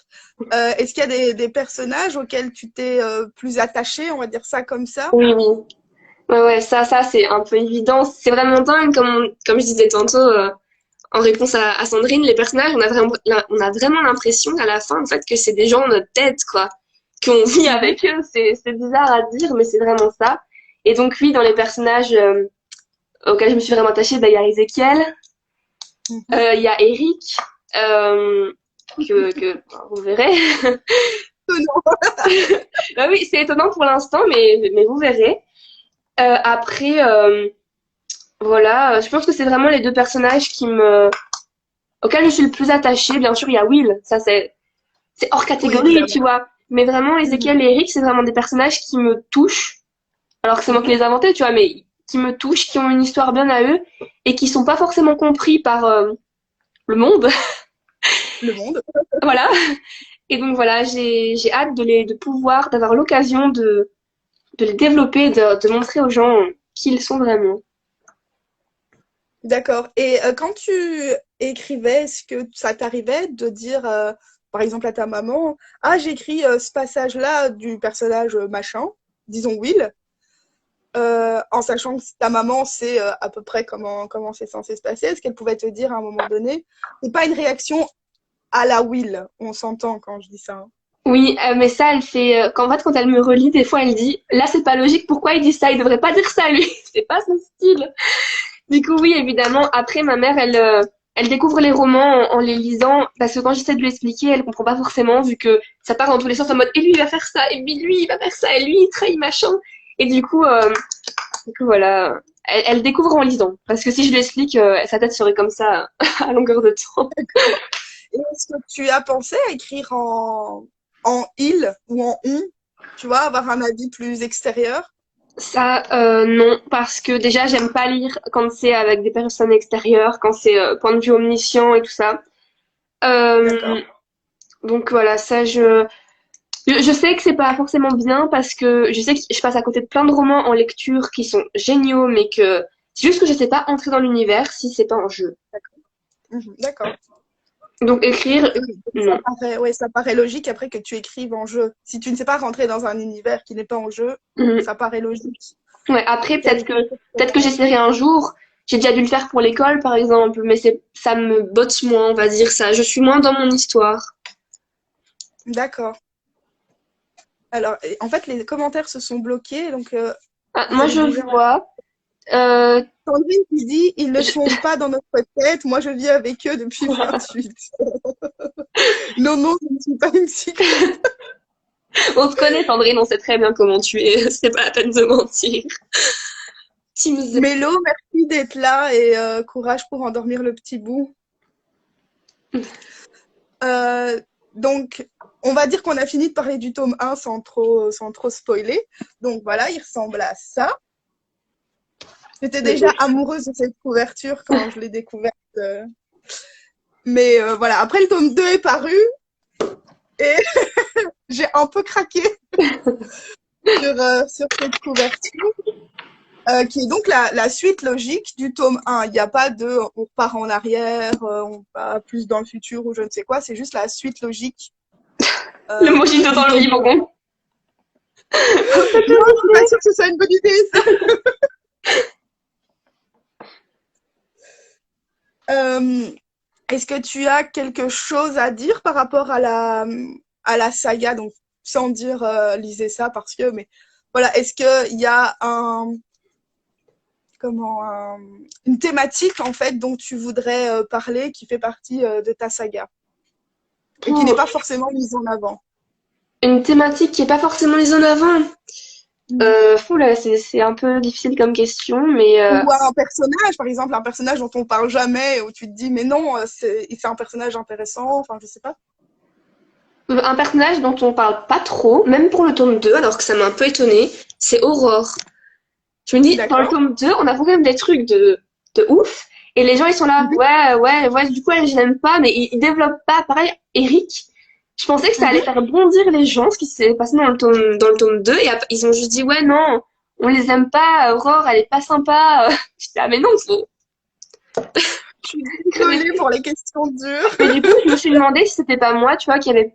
est-ce qu'il y a des personnages auxquels tu t'es plus attaché, on va dire ça comme ça? Oui, oui. Ouais, ouais, ça, c'est un peu évident. C'est vraiment dingue, comme je disais tantôt, en réponse à Sandrine, les personnages, on a vraiment l'impression à la fin, en fait, que c'est des gens dans notre tête, quoi. Qu'on vit Mhm, avec eux. C'est bizarre à dire, mais c'est vraiment ça. Et donc, oui, dans les personnages auxquels je me suis vraiment attachée, bah, il y a Ezekiel, mhm. il y a Eric, euh, que vous verrez. Non. Bah oui, c'est étonnant pour l'instant, mais vous verrez. Après, voilà, je pense que c'est vraiment les deux personnages auxquels je suis le plus attachée. Bien sûr, il y a Will, ça c'est hors Oui, catégorie, tu évidemment. vois. Mais vraiment, Mhm. Ezekiel et Eric, c'est vraiment des personnages qui me touchent. Alors que c'est moi qui Mhm. les ai inventés, tu vois, mais qui me touchent, qui ont une histoire bien à eux et qui sont pas forcément compris par le monde. Le monde. Voilà. Et donc voilà, j'ai hâte d'avoir l'occasion de les développer, de montrer aux gens qui ils sont vraiment. D'accord. Et quand tu écrivais, est-ce que ça t'arrivait de dire, par exemple, à ta maman, ah, j'écris ce passage-là du personnage machin, disons Will, en sachant que ta maman sait à peu près comment c'est censé se passer, est-ce qu'elle pouvait te dire à un moment donné, c'est pas une réaction à la Will, on s'entend quand je dis ça, hein. Oui, mais ça, elle fait quand elle me relit, des fois, elle dit, là, c'est pas logique. Pourquoi il dit ça? Il devrait pas dire ça, lui. C'est pas son style. Du coup, oui, évidemment. Après, ma mère, elle découvre les romans en les lisant parce que quand j'essaie de lui expliquer, elle comprend pas forcément vu que ça part dans tous les sens en mode, et lui, il va faire ça, et puis lui, il va faire ça, et lui, il trahit machin. Et du coup, voilà. Elle découvre en lisant. Parce que si je lui explique, sa tête serait comme ça à longueur de temps. Et est-ce que tu as pensé à écrire en il ou en on, tu vois, avoir un avis plus extérieur? Ça, non, parce que déjà, j'aime pas lire quand c'est avec des personnes extérieures, quand c'est point de vue omniscient et tout ça. D'accord. Euh, donc voilà, je sais que c'est pas forcément bien parce que je sais que je passe à côté de plein de romans en lecture qui sont géniaux, mais que c'est juste que je sais pas entrer dans l'univers si c'est pas en jeu. Mhm, d'accord. Donc écrire, Et oui, ça non. paraît, ouais, ça paraît logique après que tu écrives en jeu. Si tu ne sais pas rentrer dans un univers qui n'est pas en jeu, Mhm. ça paraît logique. Ouais, après Qu'il y a des peut-être que personnages. j'essaierai un jour. J'ai déjà dû le faire pour l'école, par exemple, mais ça me botte moins, on va dire ça. Je suis moins dans mon histoire. D'accord. Alors, en fait, les commentaires se sont bloqués, donc Ah, vous moi, allez je bouger. vois. Euh, Sandrine qui dit, ils ne je- sont pas dans notre tête. Moi, je vis avec eux depuis 28. Non, non, je ne suis pas une psychose. On se connaît, Sandrine, on sait très bien comment tu es. C'est pas la peine de mentir. Teams. Mélo, merci d'être là et courage pour endormir le petit bout. Euh, donc, on va dire qu'on a fini de parler du tome 1 sans trop spoiler. Donc voilà, il ressemble à ça. J'étais déjà amoureuse de cette couverture quand je l'ai découverte. Mais voilà, après le tome 2 est paru et j'ai un peu craqué sur cette couverture, qui est donc la suite logique du tome 1. Il n'y a pas de on part en arrière, on va plus dans le futur ou je ne sais quoi, c'est juste la suite logique Le mojito du dans le tome livre. 1. Non, je suis pas sûre que ce soit une bonne idée, ça. Euh, Est-ce que tu as quelque chose à dire par rapport à la saga? Donc, sans dire lisez ça parce que, mais voilà, est-ce qu'il y a comment, une thématique en fait dont tu voudrais parler qui fait partie de ta saga et qui n'est pas Pour forcément mise en avant? une thématique qui est pas forcément mise en avant, Mhm. oula, c'est un peu difficile comme question, mais Ou un personnage, par exemple, un personnage dont on parle jamais, où tu te dis, mais non, c'est un personnage intéressant, enfin, je sais pas. un personnage dont on parle pas trop, même pour le tome 2, alors que ça m'a un peu étonnée, c'est Aurore. Je me dis, dans le D'accord. tome 2, on a quand même des trucs de ouf. Et les gens, ils sont là, Mhm, ouais, du coup, elle, je l'aime pas, mais ils développent pas. Pareil, Eric, je pensais que ça allait mhm. faire bondir les gens, ce qui s'est passé dans le tome 2. Et ils ont juste dit, ouais, non, on les aime pas, Aurore, elle est pas sympa. J'étais là, mais non, Je suis mais, désolée pour les questions dures. mais du coup, je me suis demandé si c'était pas moi, tu vois, qui avait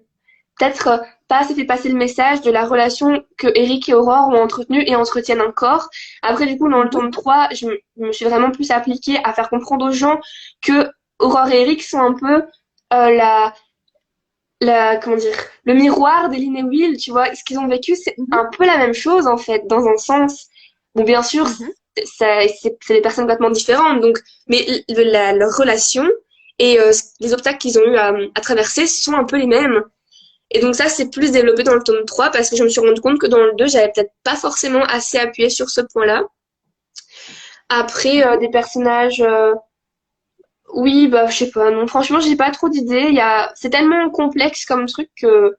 peut-être pas assez fait passer le message de la relation que Eric et Aurore ont entretenue et entretiennent encore. Après, du coup, dans le Mhm, tome 3, je me suis vraiment plus appliquée à faire comprendre aux gens que Aurore et Eric sont un peu la, comment dire, le miroir d'Eline et Will, tu vois. Ce qu'ils ont vécu, c'est mhm, un peu la même chose, en fait, dans un sens. Bon, bien sûr, mhm. c'est des personnes complètement différentes, donc, mais leur relation et les obstacles qu'ils ont eu à traverser sont un peu les mêmes. Et donc ça, c'est plus développé dans le tome 3 parce que je me suis rendu compte que dans le 2, j'avais peut-être pas forcément assez appuyé sur ce point-là. Après, des personnages, oui, bah, je sais pas, non, franchement, j'ai pas trop d'idées. C'est tellement complexe comme truc que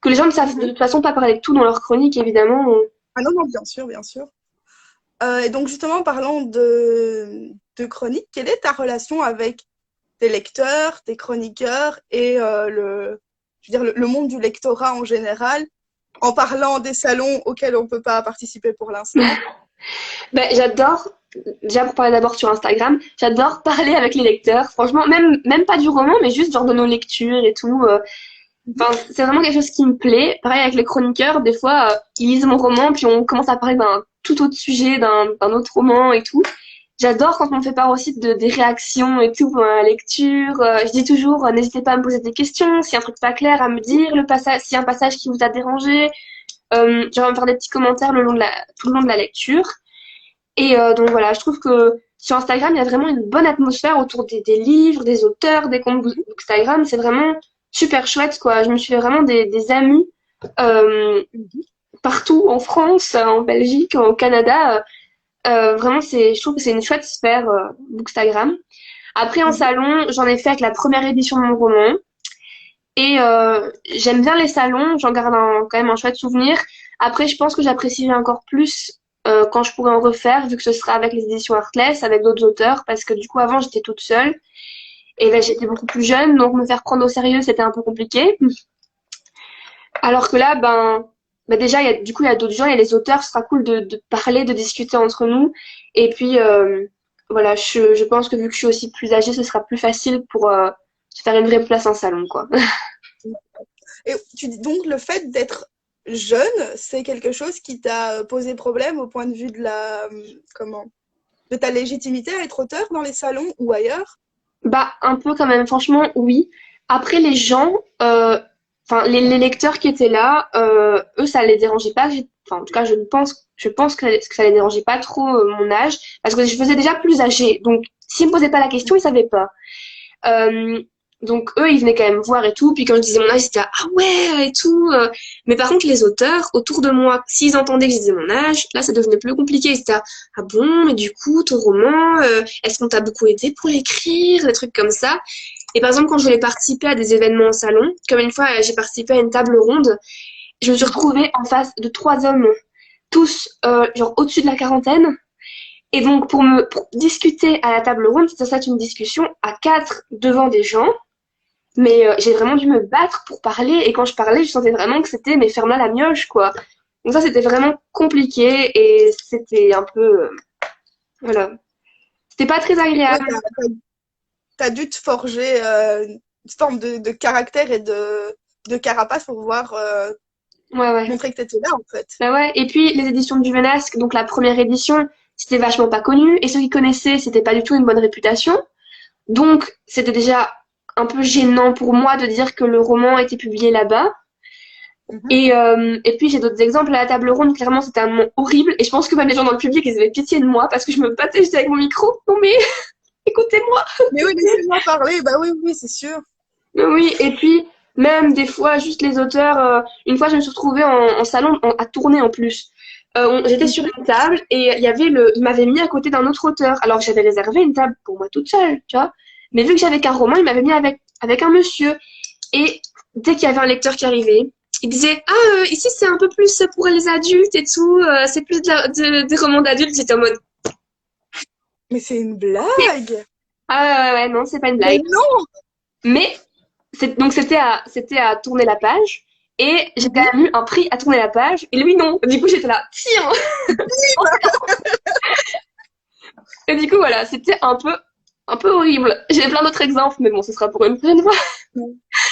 les gens ne savent de Mhm. toute façon pas parler de tout dans leur chronique, évidemment. Ah non, non, bien sûr, bien sûr. Et donc justement, parlant de chronique, quelle est ta relation avec tes lecteurs, tes chroniqueurs et je veux dire, le monde du lectorat en général, en parlant des salons auxquels on ne peut pas participer pour l'instant? Ben, j'adore, déjà pour parler d'abord sur Instagram, j'adore parler avec les lecteurs. Franchement, même pas du roman, mais juste genre de nos lectures et tout. Mhm. Enfin, c'est vraiment quelque chose qui me plaît. Pareil avec les chroniqueurs, des fois, ils lisent mon roman, puis on commence à parler d'un tout autre sujet, d'un autre roman et tout. J'adore quand on me fait part aussi des réactions et tout pendant la lecture. Je dis toujours, n'hésitez pas à me poser des questions, s'il y a un truc pas clair, à me dire le passage, s'il y a un passage qui vous a dérangé. Genre à me faire des petits commentaires tout le long de la lecture. Et donc voilà, je trouve que sur Instagram, il y a vraiment une bonne atmosphère autour des livres, des auteurs, des comptes Instagram. C'est vraiment super chouette, quoi. Je me suis fait vraiment des amis euh, Mhm. partout en France, en Belgique, au Canada. Vraiment, je trouve que c'est une chouette sphère, Bookstagram. Après, en Mhm. salon, j'en ai fait avec la première édition de mon roman. Et j'aime bien les salons, j'en garde quand même un chouette souvenir. Après, je pense que j'apprécierai encore plus quand je pourrai en refaire, vu que ce sera avec les éditions Artless, avec d'autres auteurs, parce que du coup, avant, j'étais toute seule. Et là, j'étais beaucoup plus jeune, donc me faire prendre au sérieux, c'était un peu compliqué. Alors que là, déjà, du coup, il y a d'autres gens, il y a les auteurs, ce sera cool de parler, de discuter entre nous. Et puis, voilà, je pense que vu que je suis aussi plus âgée, ce sera plus facile pour se faire une vraie place en salon, quoi. Et tu dis donc le fait d'être jeune, c'est quelque chose qui t'a posé problème au point de vue de comment, de ta légitimité à être auteur dans les salons ou ailleurs? Bah, un peu quand même, franchement, oui. Après, les gens, enfin, les lecteurs qui étaient là, eux, ça les dérangeait pas. Enfin, en tout cas, je pense que ça les dérangeait pas trop mon âge, parce que je faisais déjà plus âgée. Donc, s'ils me posaient pas la question, ils savaient pas. Euh, donc eux, ils venaient quand même voir et tout. Puis quand je disais mon âge, ils étaient ah ouais et tout. Mais par contre, les auteurs autour de moi, s'ils entendaient que je disais mon âge, là, ça devenait plus compliqué. Ils étaient ah bon, mais du coup, ton roman, est-ce qu'on t'a beaucoup aidé pour l'écrire, des trucs comme ça. Et par exemple, quand je voulais participer à des événements en salon, comme une fois, j'ai participé à une table ronde, je me suis Mhm. retrouvée en face de trois hommes, tous genre au-dessus de la quarantaine. Et donc, pour discuter à la table ronde, c'était ça une discussion à quatre devant des gens. Mais j'ai vraiment dû me battre pour parler. Et quand je parlais, je sentais vraiment que c'était mais ferme la mioche, quoi. Donc ça, c'était vraiment compliqué et c'était un peu... voilà. C'était pas très Ouais, agréable. t'as dû te forger une forme de caractère et de carapace pour pouvoir Ouais, ouais. montrer que t'étais là, en fait. Bah ouais. Et puis, les éditions du Venasque, donc la première édition, c'était vachement pas connu. Et ceux qui connaissaient, c'était pas du tout une bonne réputation. Donc, c'était déjà un peu gênant pour moi de dire que le roman était publié là-bas. Mhm. Et puis j'ai d'autres exemples. À la table ronde, clairement, c'était un moment horrible. Et je pense que même les gens dans le public, ils avaient pitié de moi parce que je me battais juste avec mon micro. Non mais, écoutez-moi. Mais oui, laissez-moi parler. Bah oui, oui, c'est sûr. Oui, et puis même des fois, juste les auteurs. Une fois, je me suis retrouvée en salon à tourner en plus. J'étais sur Mhm. une table et il m'avait mis à côté d'un autre auteur. Alors j'avais réservé une table pour moi toute seule, tu vois. Mais vu que j'avais qu'un roman, il m'avait mis avec un monsieur. Et dès qu'il y avait un lecteur qui arrivait, il disait ah ici c'est un peu plus pour les adultes et tout, c'est plus des romans d'adultes. J'étais en mode Mais c'est une blague. ah ouais, non c'est pas une Mais blague. non. Mais donc c'était à tourner la page et j'ai quand Mhm. même eu un prix à tourner la page et lui non. Du coup j'étais là tiens. Et du coup voilà c'était un peu horrible. J'ai plein d'autres exemples mais bon ce sera pour une prochaine fois.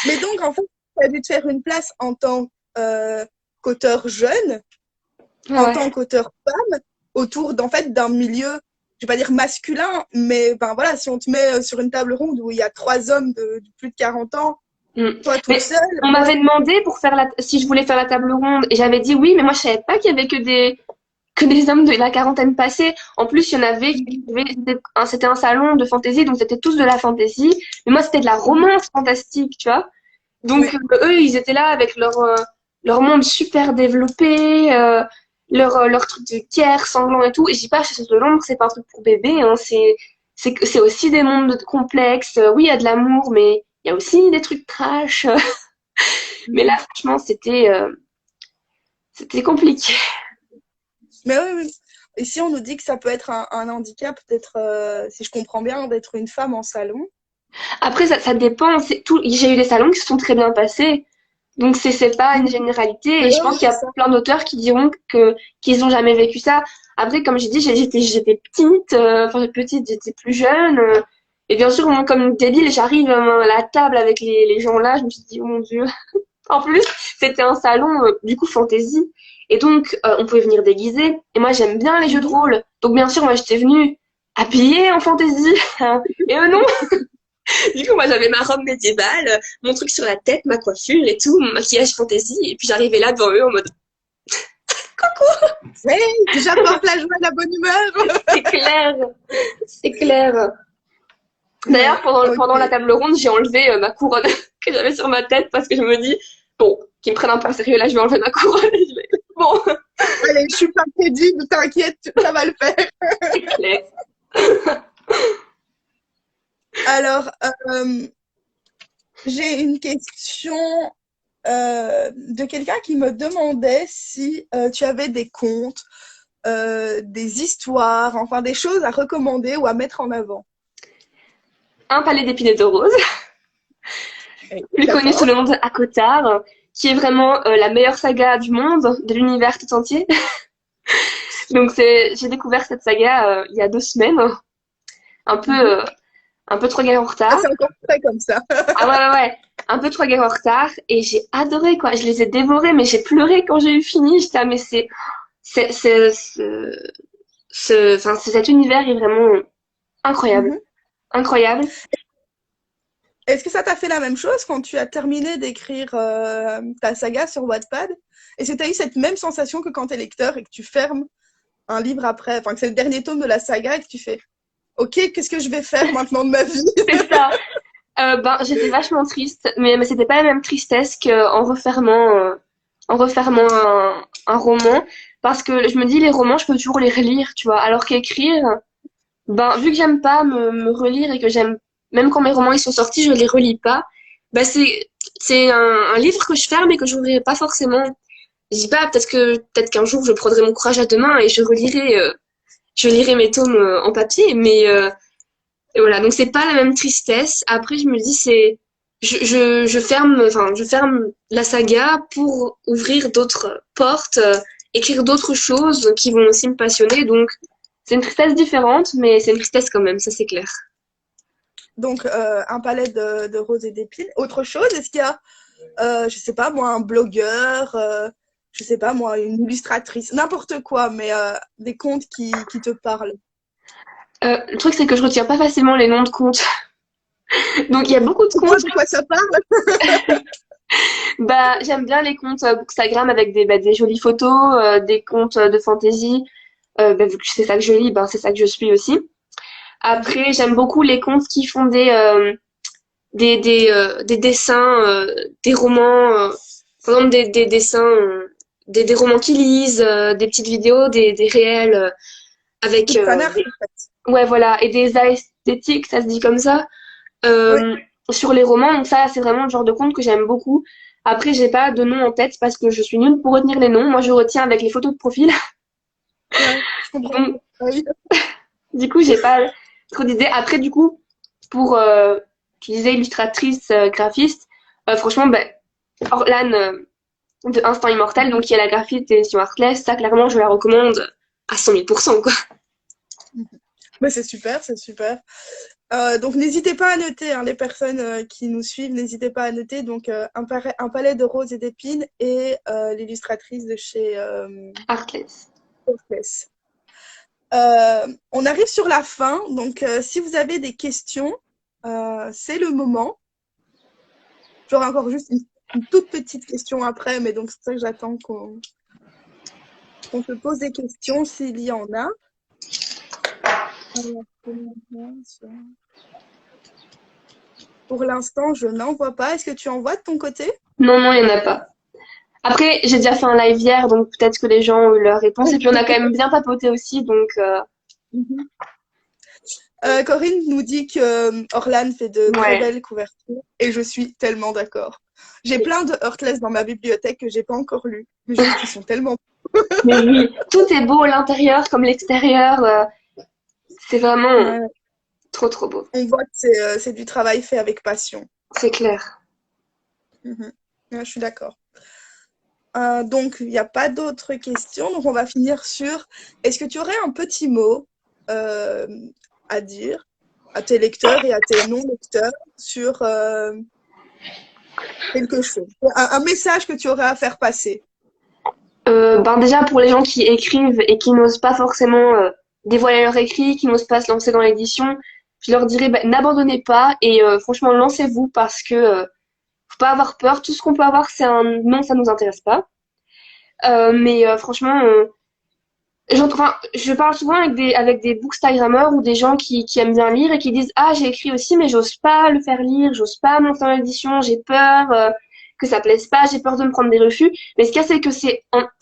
Mais donc, en fait, tu as dû te faire une place en tant euh, qu'auteur jeune, en Ouais. tant qu'auteur femme, autour d'en fait d'un milieu, je vais pas dire masculin, mais ben voilà, si on te met sur une table ronde où il y a trois hommes de plus de 40 ans, Mm. toi toute Mais seule, on m'avait demandé pour faire si je voulais faire la table ronde et j'avais dit oui mais moi je savais pas qu'il y avait que des hommes de la quarantaine passée. En plus, il y en avait c'était un salon de fantasy, donc c'était tous de la fantasy. Mais moi, c'était de la romance fantastique, tu vois. Donc, oui, eux, ils étaient là avec leur monde super développé, leur truc de guerre sanglant et tout. Et je dis pas, Chasseuse de l'ombre, c'est pas un truc pour bébé, hein. C'est aussi des mondes complexes. Oui, il y a de l'amour, mais il y a aussi des trucs trash. Mais là, franchement, c'était compliqué. mais oui, oui. Ici, on nous dit que ça peut être un handicap, peut-être, si je comprends bien, d'être une femme en salon. Après, ça dépend. J'ai eu des salons qui se sont très bien passés. Donc, c'est pas une généralité. Mais Et je oui, oui, pense qu'il y c'est a ça. plein d'auteurs qui diront qu'ils ont jamais vécu ça. Après, comme j'ai dit, j'étais petite. Enfin, petite, j'étais plus jeune. Et bien sûr, moi, comme une débile, j'arrive à la table avec les gens là. Je me suis dit, oh mon Dieu. En plus, c'était un salon, du coup, fantasy. Et donc, on pouvait venir déguiser. Et moi, j'aime bien les jeux de Mhm. rôle. Donc, bien sûr, moi, j'étais venue habillée en fantasy. Et eux, non. Du coup, moi, j'avais ma robe médiévale, mon truc sur la tête, ma coiffure et tout, mon maquillage fantasy. Et puis, j'arrivais là devant eux en mode, Hey, j'apporte la joie, la bonne humeur. c'est clair, c'est clair. D'ailleurs, Ouais, pendant la ok. table ronde, j'ai enlevé ma couronne que j'avais sur ma tête parce que je me dis, bon, qu'ils me prennent un peu au sérieux, là, je vais enlever ma couronne. Bon, Allez, je suis pas crédible, t'inquiète, ça va le faire. c'est clair. Alors, j'ai une question de quelqu'un qui me demandait si tu avais des contes, des histoires, enfin des choses à recommander ou à mettre en avant. Un palais d'épines de rose, Oui, plus connu sous d'accord. le nom de Akotar, qui est vraiment la meilleure saga du monde, de l'univers tout entier. Donc, j'ai découvert cette saga il y a 2 semaines, un peu, Mhm. euh, un peu 3 guerres en Ah, retard. c'est encore frais comme ça. Ah ouais, ouais, ouais. Un peu 3 guerres en retard. Et j'ai adoré, quoi. Je les ai dévorés, mais j'ai pleuré quand j'ai eu fini. J'étais, ah, mais cet univers est vraiment incroyable. Mhm. Incroyable. Est-ce que ça t'a fait la même chose quand tu as terminé d'écrire ta saga sur Wattpad? Est-ce que tu as eu cette même sensation que quand tu es lecteur et que tu fermes un livre après, enfin que c'est le dernier tome de la saga et que tu fais OK, qu'est-ce que je vais faire maintenant de ma vie? C'est ça. J'étais vachement triste, mais c'était pas la même tristesse qu'en refermant un roman. Parce que je me dis, les romans, je peux toujours les relire, tu vois. Alors qu'écrire, vu que j'aime pas me relire et que même quand mes romans ils sont sortis, je les relis pas. C'est un livre que je ferme et que je n'ouvrirai pas forcément. Je dis pas, peut-être qu'un jour je prendrai mon courage à deux mains et je lirai mes tomes en papier, mais et voilà. Donc c'est pas la même tristesse. Après, je me dis je ferme la saga pour ouvrir d'autres portes, écrire d'autres choses qui vont aussi me passionner. Donc c'est une tristesse différente, mais c'est une tristesse quand même, ça c'est clair. Donc, un palais de roses et d'épines. Autre chose, est-ce qu'il y a, je sais pas moi, un blogueur, je sais pas moi, une illustratrice, n'importe quoi, mais des contes qui te parlent? Le truc, c'est que je retiens pas facilement les noms de comptes. Donc, il y a beaucoup de Au moins, comptes. de quoi ça parle? Bah, j'aime bien les comptes Instagram avec des jolies photos, des comptes de fantasy. Bah, vu que c'est ça que je lis, ben, c'est ça que je suis aussi. Mhm. Après, j'aime beaucoup les comptes qui font des dessins, des romans, par exemple des dessins, des romans qui lisent, des petites vidéos, des réels avec, Des fanarts, en fait. ouais, voilà, et des esthétiques, ça se dit comme ça, Oui, euh, sur les romans. Donc ça, c'est vraiment le genre de compte que j'aime beaucoup. Après, j'ai pas de nom en tête parce que je suis nulle pour retenir les noms. Moi, je retiens avec les photos de profil. ouais, je comprends. Donc, Oui. du coup, j'ai pas trop d'idées. Après, du coup, pour, tu disais illustratrice, graphiste, franchement, ben, Orlan de Instant Immortel, donc qui est la graphiste des éditions Artless, ça, clairement, je la recommande à 100 000 quoi. Mhm. Mais c'est super, c'est super. Donc n'hésitez pas à noter, hein, les personnes qui nous suivent, n'hésitez pas à noter. Donc un palais de roses et d'épines et l'illustratrice de chez Artless. Hopeless. On arrive sur la fin, donc si vous avez des questions, c'est le moment. J'aurai encore juste une toute petite question après, mais donc c'est ça que j'attends qu'on se pose des questions s'il y en a. Alors, pour l'instant, je n'en vois pas. Est-ce que tu en vois de ton côté? Non, non, il y en a pas. Après, j'ai déjà fait un live hier, donc peut-être que les gens ont eu leur réponse. Et puis, on a quand même bien papoté aussi, donc Mhm. Corinne nous dit que Orlan fait de très ouais. belles couvertures et je suis tellement d'accord. J'ai plein de Heartless dans ma bibliothèque que j'ai pas encore lu, mais juste ils sont tellement. Mais oui, tout est beau, l'intérieur comme l'extérieur. C'est vraiment Ouais, trop, trop beau. on voit que c'est du travail fait avec passion. C'est clair. Mhm. Ouais, je suis d'accord. Donc, il n'y a pas d'autres questions. Donc, on va finir sur est-ce que tu aurais un petit mot euh, à dire à tes lecteurs et à tes non-lecteurs sur quelque chose? Un message que tu aurais à faire passer. Ben déjà, pour les gens qui écrivent et qui n'osent pas forcément dévoiler leur écrit, qui n'osent pas se lancer dans l'édition, je leur dirais, ben, n'abandonnez pas et franchement, lancez-vous parce que faut pas avoir peur. Tout ce qu'on peut avoir, c'est un non, ça nous intéresse pas. Mais franchement, enfin, je parle souvent avec des bookstagrammeurs ou des gens qui aiment bien lire et qui disent ah j'ai écrit aussi mais j'ose pas le faire lire, j'ose pas monter dans l'édition, j'ai peur que ça plaise pas, j'ai peur de me prendre des refus. Mais ce qu'il y a c'est que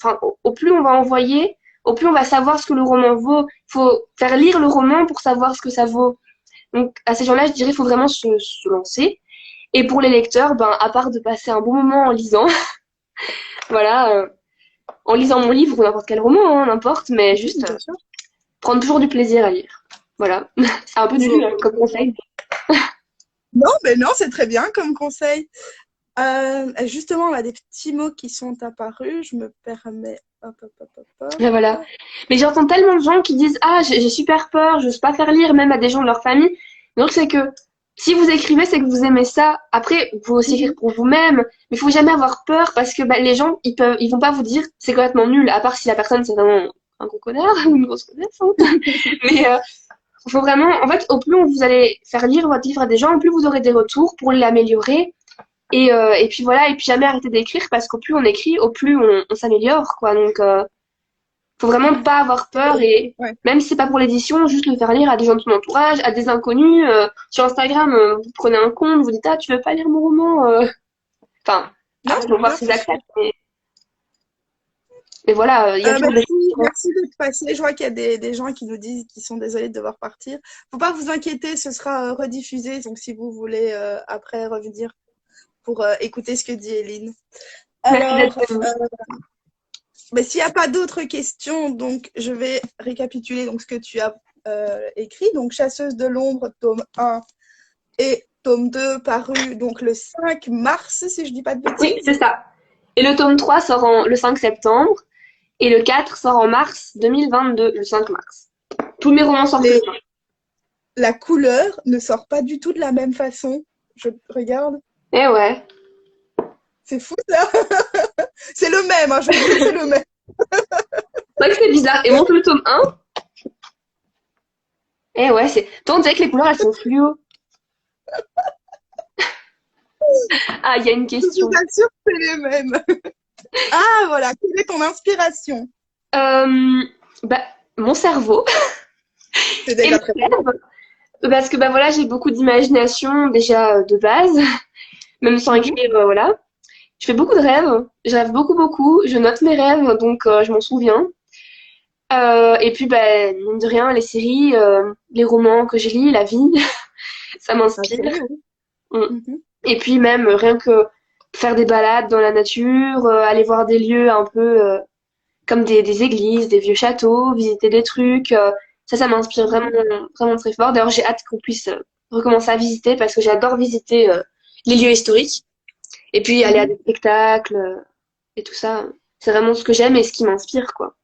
enfin au plus on va envoyer, au plus on va savoir ce que le roman vaut. Il faut faire lire le roman pour savoir ce que ça vaut. Donc à ces gens-là je dirais il faut vraiment se lancer. Et pour les lecteurs, ben à part de passer un bon moment en lisant, voilà. En lisant mon livre ou n'importe quel roman, hein, n'importe, mais juste Bien sûr. prendre toujours du plaisir à lire. Voilà. C'est un peu dur hein, comme conseil. Non, mais non, c'est très bien comme conseil. Justement, on a des petits mots qui sont apparus. Je me permets. Hop, hop, hop, hop, Mais voilà. hop. Mais j'entends tellement de gens qui disent ah j'ai super peur, j'ose pas faire lire même à des gens de leur famille. Donc c'est que si vous écrivez, c'est que vous aimez ça. Après, vous pouvez aussi écrire Mhm. pour vous-même, mais il faut jamais avoir peur parce que bah, les gens ils vont pas vous dire c'est complètement nul, à part si la personne c'est vraiment un gros connard ou une grosse connasse. Hein. Mais faut vraiment, en fait, au plus vous allez faire lire votre livre à des gens, au plus vous aurez des retours pour l'améliorer. Et puis voilà, et puis jamais arrêter d'écrire parce qu'au plus on écrit, au plus on s'améliore, quoi. Donc, faut vraiment pas avoir peur et Ouais. même si c'est pas pour l'édition, juste le faire lire à des gens de son entourage, à des inconnus. Sur Instagram, vous prenez un compte, vous dites ah tu veux pas lire mon roman Enfin, Non, après faut c'est voir sûr, s'ils c'est sûr. acceptent. Mais voilà, il y a toujours des. Merci d'être passé. Je vois qu'il y a des gens qui nous disent qu'ils sont désolés de devoir partir. Faut pas vous inquiéter, ce sera rediffusé. Donc, si vous voulez après revenir pour écouter ce que dit Eline. Merci d'être Alors, venu. mais s'il n'y a pas d'autres questions, donc je vais récapituler donc, ce que tu as écrit. Donc, Chasseuse de l'ombre, tome 1 et tome 2 paru donc le 5 mars, si je dis pas de Oui, c'est bêtises. ça. Et le tome 3 sort le 5 septembre et le 4 sort en mars 2022, le 5 mars. Tous mes romans sortent le Les, 5. la couleur ne sort pas du tout de la même façon. Je regarde. Eh ouais. C'est fou ça. C'est le même, hein, je vous dis, c'est le même. C'est vrai que c'est bizarre. Et montre le tome 1. Eh ouais, c'est. Toi, on dirait que les couleurs, elles sont fluo. Ah, il y a une Je suis question. pas sûre que c'est les mêmes. Ah, voilà. Quelle est ton inspiration? Euh, bah, mon cerveau C'est et déjà mes très bien. rêves. Parce que bah voilà, j'ai beaucoup d'imagination déjà de base, même sans Mhm. écrire, voilà. Je fais beaucoup de rêves, je rêve beaucoup beaucoup, je note mes rêves, donc je m'en souviens. Et puis bah, mine de rien, les séries, les romans que je lis, la vie, ça Ok, m'inspire. oui. Mm. Mhm. Et puis même rien que faire des balades dans la nature, aller voir des lieux un peu comme des églises, des vieux châteaux, visiter des trucs. Ça m'inspire vraiment, Mhm. vraiment très fort. D'ailleurs, j'ai hâte qu'on puisse recommencer à visiter parce que j'adore visiter les lieux historiques et puis aller à Mhm. des spectacles et tout ça. C'est vraiment ce que j'aime et ce qui m'inspire, quoi.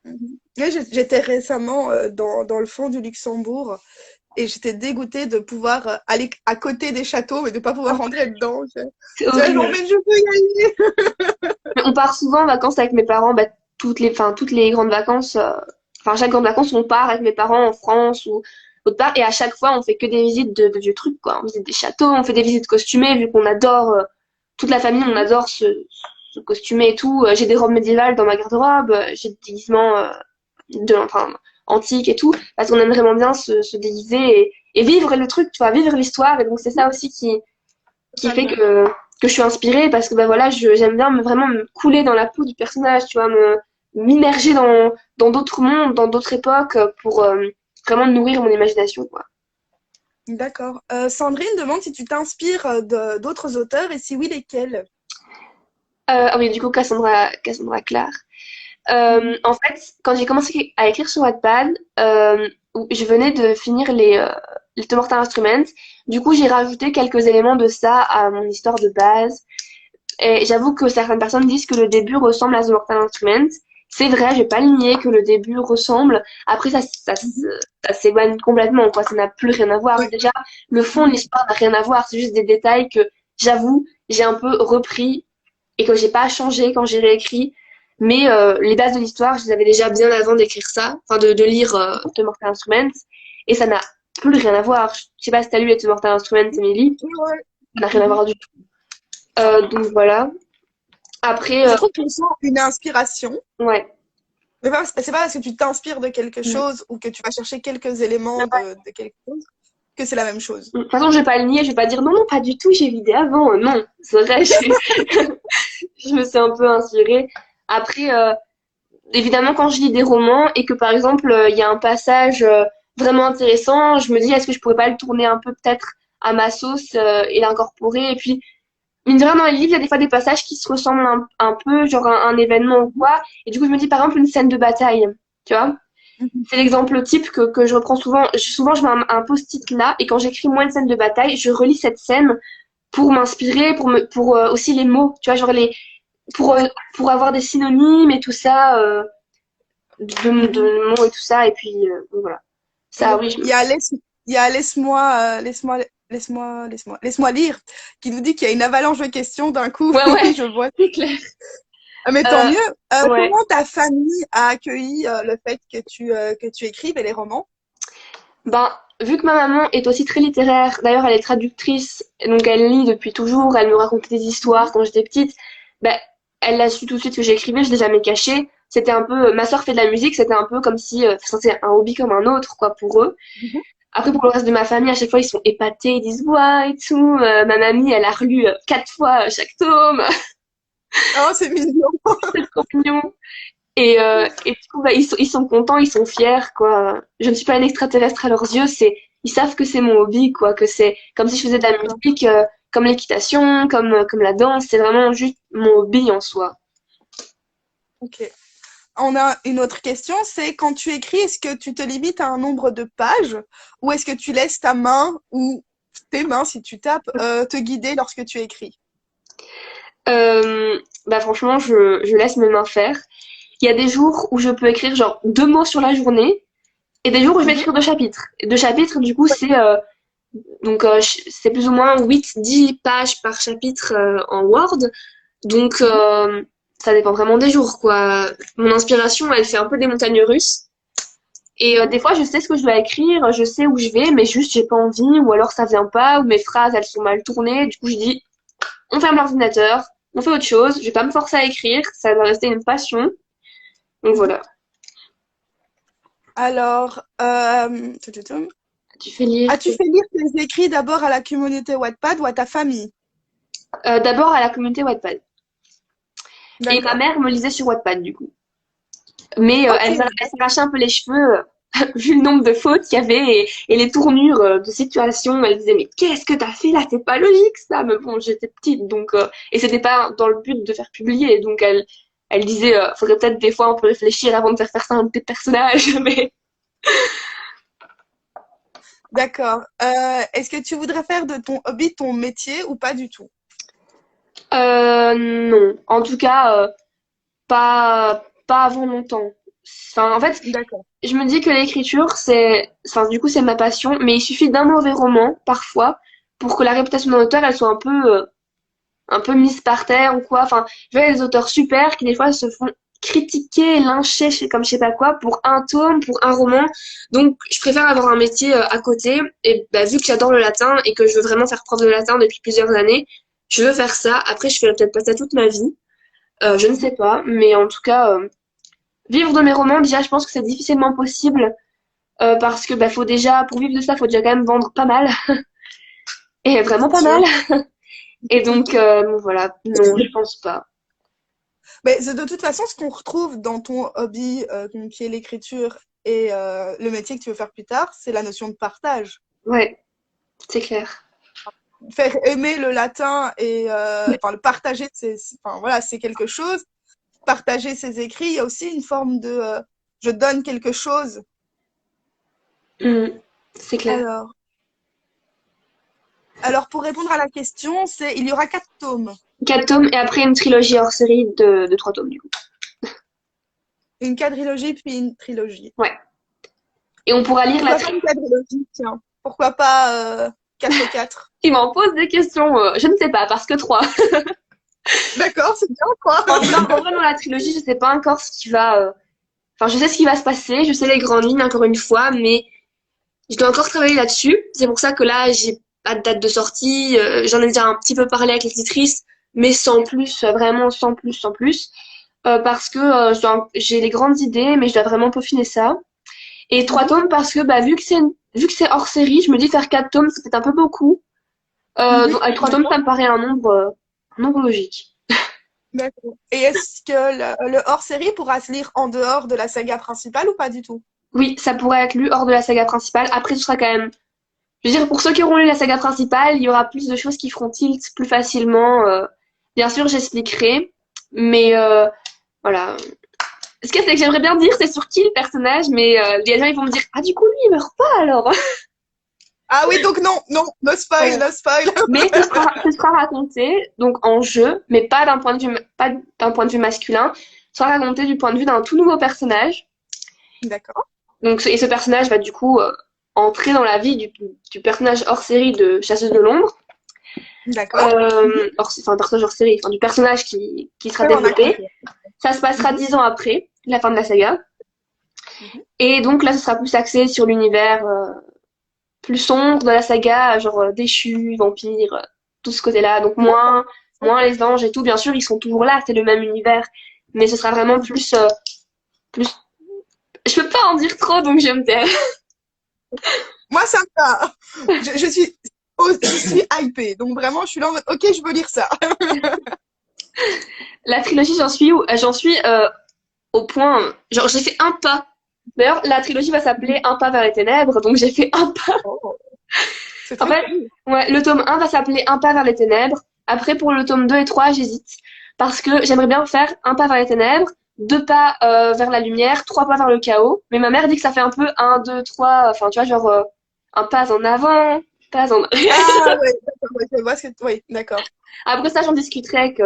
Mhm. Oui, j'étais récemment dans le fond du Luxembourg et j'étais dégoûtée de pouvoir aller à côté des châteaux mais de pas pouvoir rentrer dedans. C'est Je non, horrible. mais je veux y aller. Mais on part souvent en vacances avec mes parents, bah, toutes les grandes vacances, chaque grande vacances, on part avec mes parents en France ou autre part, et à chaque fois, on fait que des visites de vieux trucs, quoi. On visite des châteaux, on fait des visites costumées, vu qu'on adore, toute la famille, on Mhm. adore se costumer et tout. J'ai des robes médiévales dans ma garde-robe, j'ai des déguisements, antiques et tout, parce qu'on aime vraiment bien se déguiser et vivre le truc, tu vois, vivre l'histoire, et donc c'est ça aussi qui fait Totalement. que je suis inspirée parce que bah voilà, j'aime bien vraiment me couler dans la peau du personnage, tu vois, m'immerger dans d'autres mondes, dans d'autres époques pour vraiment nourrir mon imagination, quoi. D'accord. Sandrine demande si tu t'inspires d'autres auteurs et si oui, lesquels? Ah oui, du coup, Cassandra Clare. Mhm. En fait, quand j'ai commencé à écrire sur Wattpad, où je venais de finir les The Mortal Instruments. Du coup, j'ai rajouté quelques éléments de ça à mon histoire de base. Et j'avoue que certaines personnes disent que le début ressemble à The Mortal Instruments. C'est vrai, je vais pas le nier que le début ressemble. Après, Mhm. ça s'éloigne complètement, quoi. Ça n'a plus rien à voir. Ouais. Déjà, le fond de Mhm. l'histoire n'a rien à voir. C'est juste des détails que, j'avoue, j'ai un peu repris et que j'ai pas changé quand j'ai réécrit. Mais les bases de l'histoire, je les avais déjà bien avant d'écrire ça, enfin de lire The Mortal Instruments. Et ça n'a plus rien à voir. Je sais pas si t'as lu les The Mortal Instruments, Emily. Ouais. Ça n'a rien à Mhm. voir du tout. Donc voilà. Après, Je trouve qu'on sent une inspiration. ouais. Mais c'est pas parce que tu t'inspires de quelque Mm. chose ou que tu vas chercher quelques éléments de quelque chose que c'est la même chose. De toute façon, je vais pas le nier, je vais pas dire non, non, pas du tout, j'ai l'idée avant. Non, c'est vrai, je me suis un peu inspirée. Après, évidemment, quand je lis des romans et que par exemple, il y a un passage vraiment intéressant, je me dis, est-ce que je pourrais pas le tourner un peu peut-être à ma sauce et l'incorporer. Et puis, mine de rien, dans les livres, il y a des fois des passages qui se ressemblent un peu, genre un événement ou quoi. Et du coup, je me dis, par exemple, une scène de bataille, tu vois. Mhm. C'est l'exemple type que je reprends souvent. Souvent, je mets un post-it là, et quand j'écris moi une scène de bataille, je relis cette scène pour m'inspirer, pour aussi les mots, tu vois, genre Ouais. pour avoir des synonymes et tout ça, Mhm. de mots et tout ça, et puis voilà. Ça, Ouais. oui, Il y a laisse-moi lire qui nous dit qu'il y a une avalanche de questions d'un coup. ouais, Oui, ouais, je vois. c'est clair. Ah, mais tant Euh, mieux. ouais. Comment ta famille a accueilli le fait que tu écrives et les romans? Ben, vu que ma maman est aussi très littéraire, d'ailleurs, elle est traductrice, donc elle lit depuis toujours, elle me racontait des histoires Mhm. quand j'étais petite, ben, elle l'a su tout de suite que j'écrivais, je l'ai jamais caché. C'était un peu, ma sœur fait de la musique, c'était un peu comme si, enfin, c'est un hobby comme un autre, quoi, pour eux. Mhm. Après, pour le reste de ma famille, à chaque fois, ils sont épatés, ils disent, ouais, et tout. Ma mamie, elle a relu 4 fois chaque tome, Oh, c'est mignon. c'est trop mignon. Et du coup, bah, ils sont contents, ils sont fiers, quoi. Je ne suis pas une extraterrestre à leurs yeux, ils savent que c'est mon hobby, quoi, que c'est comme si je faisais de la D'accord. musique, comme l'équitation, comme la danse, c'est vraiment juste mon hobby en soi. Ok. On a une autre question, c'est quand tu écris, est-ce que tu te limites à un nombre de pages ou est-ce que tu laisses ta main ou tes mains, si tu tapes, te guider lorsque tu écris? Bah franchement, je laisse mes mains faire. Il y a des jours où je peux écrire genre 2 mots sur la journée et des jours où je vais Mhm. écrire 2 chapitres. Et 2 chapitres, du coup, c'est plus ou moins 8 10 pages par chapitre en Word. Donc, Mhm. ça dépend vraiment des jours, quoi. Mon inspiration, elle fait un peu des montagnes russes. Et des fois, je sais ce que je dois écrire, je sais où je vais, mais juste, j'ai pas envie, ou alors ça vient pas, ou mes phrases, elles sont mal tournées. Du coup, je dis, on ferme l'ordinateur, on fait autre chose, je vais pas me forcer à écrire, ça va rester une passion. Donc Mhm. voilà. Alors, tututum. Tu fais lire As-tu fait lire tes écrits d'abord à la communauté Wattpad ou à ta famille? d'abord à la communauté Wattpad. Et ma D'accord. mère me lisait sur Wattpad, du coup. Mais Ok. elle s'arrachait un peu les cheveux, vu le nombre de fautes qu'il y avait et les tournures de situation. Elle disait, mais qu'est-ce que t'as fait là? C'est pas logique, ça. Mais bon, j'étais petite, donc... et c'était pas dans le but de faire publier. Donc elle disait, faudrait peut-être des fois un peu réfléchir avant de faire ça à un petit personnage. Mais D'accord. Est-ce que tu voudrais faire de ton hobby ton métier ou pas du tout? non. En tout cas, pas avant longtemps. Enfin, en fait, D'accord. je me dis que l'écriture, enfin, du coup, c'est ma passion, mais il suffit d'un mauvais roman, parfois, pour que la réputation d'un auteur, elle soit un peu mise par terre ou quoi. Enfin, je vois des auteurs super qui, des fois, se font critiquer, lyncher, comme je sais pas quoi, pour un tome, pour un roman. Donc, je préfère avoir un métier à côté. Et bah, vu que j'adore le latin et que je veux vraiment faire prof de latin depuis plusieurs années, je veux faire ça. Après, je ferai peut-être pas ça toute ma vie. Je ne sais pas, mais en tout cas, vivre de mes romans, déjà, je pense que c'est difficilement possible parce que bah, faut déjà, pour vivre de ça, faut déjà quand même vendre pas mal et vraiment C'est pas mal. sûr. Et donc, voilà, non, je pense pas. Mais c'est de toute façon, ce qu'on retrouve dans ton hobby, donc, qui est l'écriture et le métier que tu veux faire plus tard, c'est la notion de partage. Ouais, c'est clair. Faire aimer le latin et enfin le partager, enfin voilà, c'est quelque chose. Partager ses écrits, il y a aussi une forme de je donne quelque chose. Mm, c'est clair. Alors, alors pour répondre à la question, c'est il y aura 4 tomes. 4 tomes et après une trilogie hors série de 3 tomes du coup. Une quadrilogie puis une trilogie. Ouais. Et on pourra lire la Pourquoi pas trilogie. une quadrilogie, tiens. Pourquoi pas 4 et 4? Tu m'en poses des questions, je ne sais pas, parce que 3. D'accord, c'est bien quoi. En vrai, dans la trilogie, je sais pas encore ce qui va. Enfin, je sais ce qui va se passer, je sais les grandes lignes encore une fois, mais je dois encore travailler là-dessus. C'est pour ça que là, j'ai pas de date de sortie. J'en ai déjà un petit peu parlé avec l'éditrice, mais sans plus, vraiment sans plus, sans plus. Parce que j'ai les grandes idées, mais je dois vraiment peaufiner ça. Et 3 tomes parce que bah, vu que c'est hors série, je me dis faire 4 tomes, c'est peut-être un peu beaucoup. Mhm. Donc, avec 3 tomes, D'accord, ça me paraît un nombre logique. d'accord. Et est-ce que le hors-série pourra se lire en dehors de la saga principale ou pas du tout? Oui, ça pourrait être lu hors de la saga principale. Après, ce sera quand même. Je veux dire, pour ceux qui auront lu la saga principale, il y aura plus de choses qui feront tilt plus facilement. Bien sûr, j'expliquerai, mais voilà. Ce qu'il y a, c'est que j'aimerais bien dire c'est sur qui le personnage, mais les gens ils vont me dire ah du coup lui il meurt pas alors. Ah oui, donc non, non, no spoil, Voilà. no spoil. Mais ce sera raconté donc en jeu, mais pas d'un point de vue pas d'un point de vue masculin. Ce sera raconté du point de vue d'un tout nouveau personnage. D'accord, Donc et ce personnage va du coup entrer dans la vie du personnage hors série de Chasseuse de l'ombre. d'accord. Mhm. Enfin, personnage hors série, enfin, du personnage qui sera Ouais, on a développé. compris. Ça se passera Mhm, 10 ans après la fin de la saga. mhm. Et donc là, ce sera plus axé sur l'univers plus sombre de la saga, genre déchus, vampires, tout ce côté-là. Donc D'accord. moins Ok. les anges et tout. Bien sûr, ils sont toujours là, c'est le même univers. Mais ce sera vraiment plus... Je peux pas en dire trop, donc je vais me taire. Moi, ça me va. Je suis, oh, je suis hypée. Donc vraiment, je suis là en mode, ok, je veux lire ça. La trilogie, j'en suis où? J'en suis au point... Genre, j'ai fait un pas. D'ailleurs, la trilogie va s'appeler Un pas vers les ténèbres, donc j'ai fait un pas. Oh, c'est En très fait, cool. ouais, le tome 1 va s'appeler Un pas vers les ténèbres. Après, pour le tome 2 et 3, j'hésite. Parce que j'aimerais bien faire un pas vers les ténèbres, 2 pas vers la lumière, 3 pas vers le chaos. Mais ma mère dit que ça fait un peu un, 2, 3, enfin, tu vois, genre un pas en avant, pas en arrière. Ah ouais, d'accord, ouais, je vois ce que... Oui, d'accord. Après ça, j'en discuterai avec,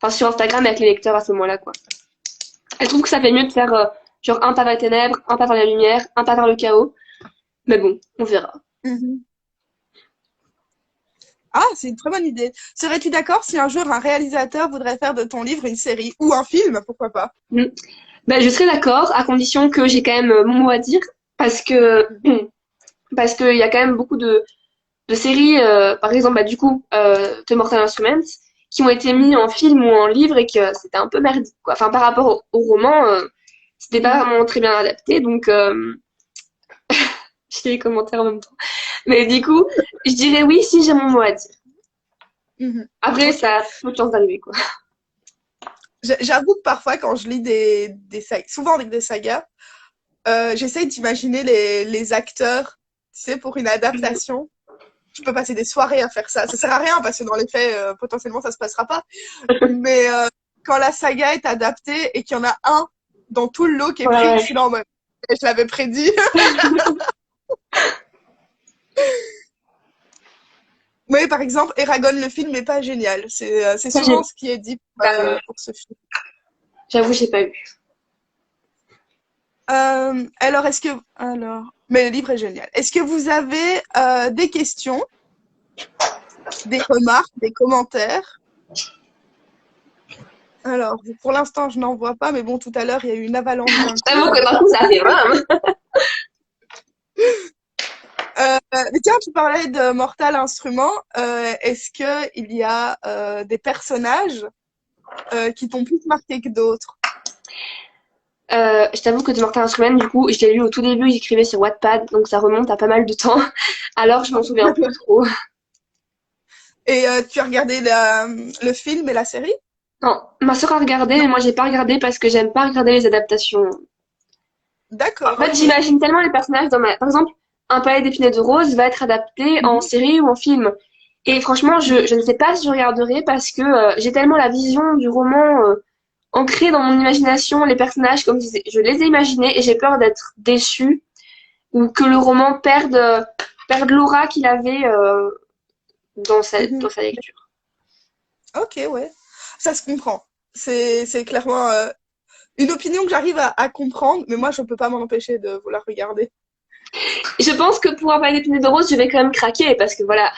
enfin, sur Instagram avec les lecteurs à ce moment-là, quoi. Elle trouve que ça fait mieux de faire genre un pas vers les ténèbres, un pas vers la lumière, un pas vers le chaos. Mais bon, on verra. Mhm. Ah, c'est une très bonne idée. Serais-tu d'accord si un jour un réalisateur voudrait faire de ton livre une série ou un film, pourquoi pas? Mm. Ben, je serais d'accord, à condition que j'ai quand même mon mot à dire, parce que parce qu'il y a quand même beaucoup de séries, par exemple, bah, du coup, The Mortal Instruments, qui ont été mis en film ou en livre et que c'était un peu merdique, quoi. Enfin, par rapport au roman, c'était pas Mhm, vraiment très bien adapté, donc je fais les commentaires en même temps. Mais du coup, je dirais oui si j'ai mon mot à dire. mhm. Après, Ok. ça a peu de chance d'arriver, quoi. J'avoue que parfois, quand je lis des sagas, souvent avec des sagas, j'essaye d'imaginer les acteurs, tu sais, pour une adaptation. Je peux passer des soirées à faire ça. Ça sert à rien parce que dans les faits, potentiellement, ça se passera pas. Mais quand la saga est adaptée et qu'il y en a un dans tout le lot qui est Ouais, pris, je ouais. suis là en mode, je l'avais prédit. Mais par exemple, Eragon, le film n'est pas génial. C'est Ça, j'ai souvent ce qui est dit pas vu. pour ce film. J'avoue, j'ai pas vu. Alors, mais le livre est génial. Est-ce que vous avez des questions, des remarques, des commentaires? Alors, pour l'instant, je n'en vois pas, mais bon, tout à l'heure, il y a eu une avalanche d'un coup, J'avoue que donc d'un coup, ça arrive, hein. mais tiens, tu parlais de Mortal Instruments. Est-ce que il y a des personnages qui t'ont plus marqué que d'autres? Je t'avoue que The Mortal Instruments, du coup, je l'ai lu au tout début, j'écrivais sur Wattpad, donc ça remonte à pas mal de temps. Alors, je m'en souviens plus trop. Et tu as regardé le film et la série? Non, ma sœur a regardé, mais moi j'ai pas regardé parce que j'aime pas regarder les adaptations. D'accord, En fait, ok. j'imagine tellement les personnages dans ma... Par exemple, Un palais d'épinay de rose va être adapté en Mhm, série ou en film. Et franchement, je ne sais pas si je regarderai parce que j'ai tellement la vision du roman ancrée dans mon imagination, les personnages, comme je les ai imaginés et j'ai peur d'être déçue ou que le roman perde l'aura qu'il avait mhm. dans sa lecture. Ok, ouais. Ça se comprend. C'est clairement une opinion que j'arrive à comprendre, mais moi, je peux pas m'en empêcher de vouloir regarder. Je pense que pour Un palais d'épinay de rose, je vais quand même craquer parce que voilà,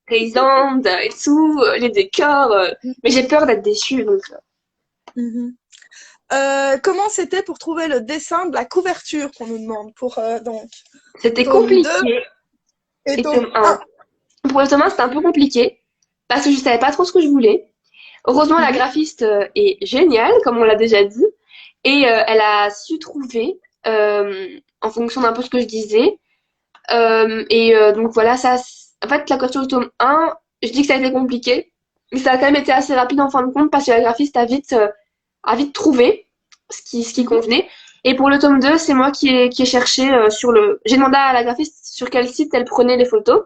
Island et tout, les décors, mais j'ai peur d'être déçue donc. Mhm. Comment c'était pour trouver le dessin de la couverture qu'on nous demande pour donc C'était tome 2 compliqué. et Et tome tome 1? 1. Pour le tome 1, c'était un peu compliqué parce que je savais pas trop ce que je voulais. Heureusement, la Mhm. graphiste est géniale, comme on l'a déjà dit, et elle a su trouver en fonction d'un peu ce que je disais. Donc voilà, en fait, la couverture du tome 1, je dis que ça a été compliqué, mais ça a quand même été assez rapide en fin de compte parce que la graphiste a vite trouvé ce qui Mhm. convenait. Et pour le tome 2, c'est moi qui ai cherché sur le... J'ai demandé à la graphiste sur quel site elle prenait les photos.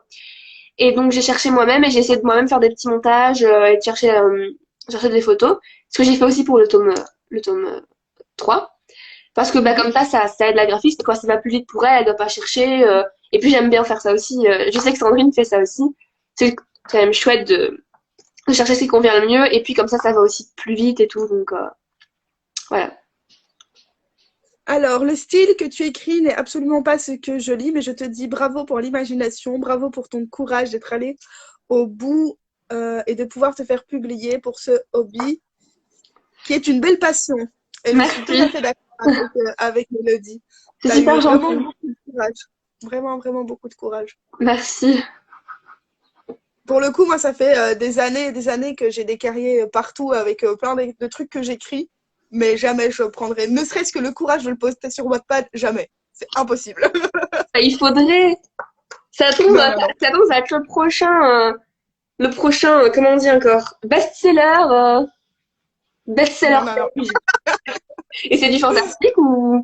Et donc j'ai cherché moi-même et j'ai essayé de moi-même faire des petits montages et de chercher des photos. Ce que j'ai fait aussi pour le tome 3. Parce que bah, Mhm. comme ça aide la graphiste. Quand ça va plus vite pour elle, elle doit pas chercher. Et puis j'aime bien faire ça aussi. Je sais que Sandrine fait ça aussi. C'est quand même chouette de chercher ce qui convient le mieux. Et puis comme ça va aussi plus vite et tout. Donc voilà. Alors, le style que tu écris n'est absolument pas ce que je lis, mais je te dis bravo pour l'imagination, bravo pour ton courage d'être allé au bout et de pouvoir te faire publier pour ce hobby qui est une belle passion. Et je suis tout à Merci. fait d'accord avec Mélodie. C'est Tu as eu super vraiment gentil. beaucoup de courage. Vraiment, vraiment beaucoup de courage. Merci. Pour le coup, moi, ça fait des années et des années que j'ai des carrières partout avec plein de trucs que j'écris, mais jamais je prendrais, ne serait-ce que le courage de le poster sur Wattpad, jamais. C'est impossible. Il faudrait. Non, non, non. Ça tombe, ça va être le prochain, comment on dit encore, best-seller Non, non, non. fait. Et c'est du fantastique ou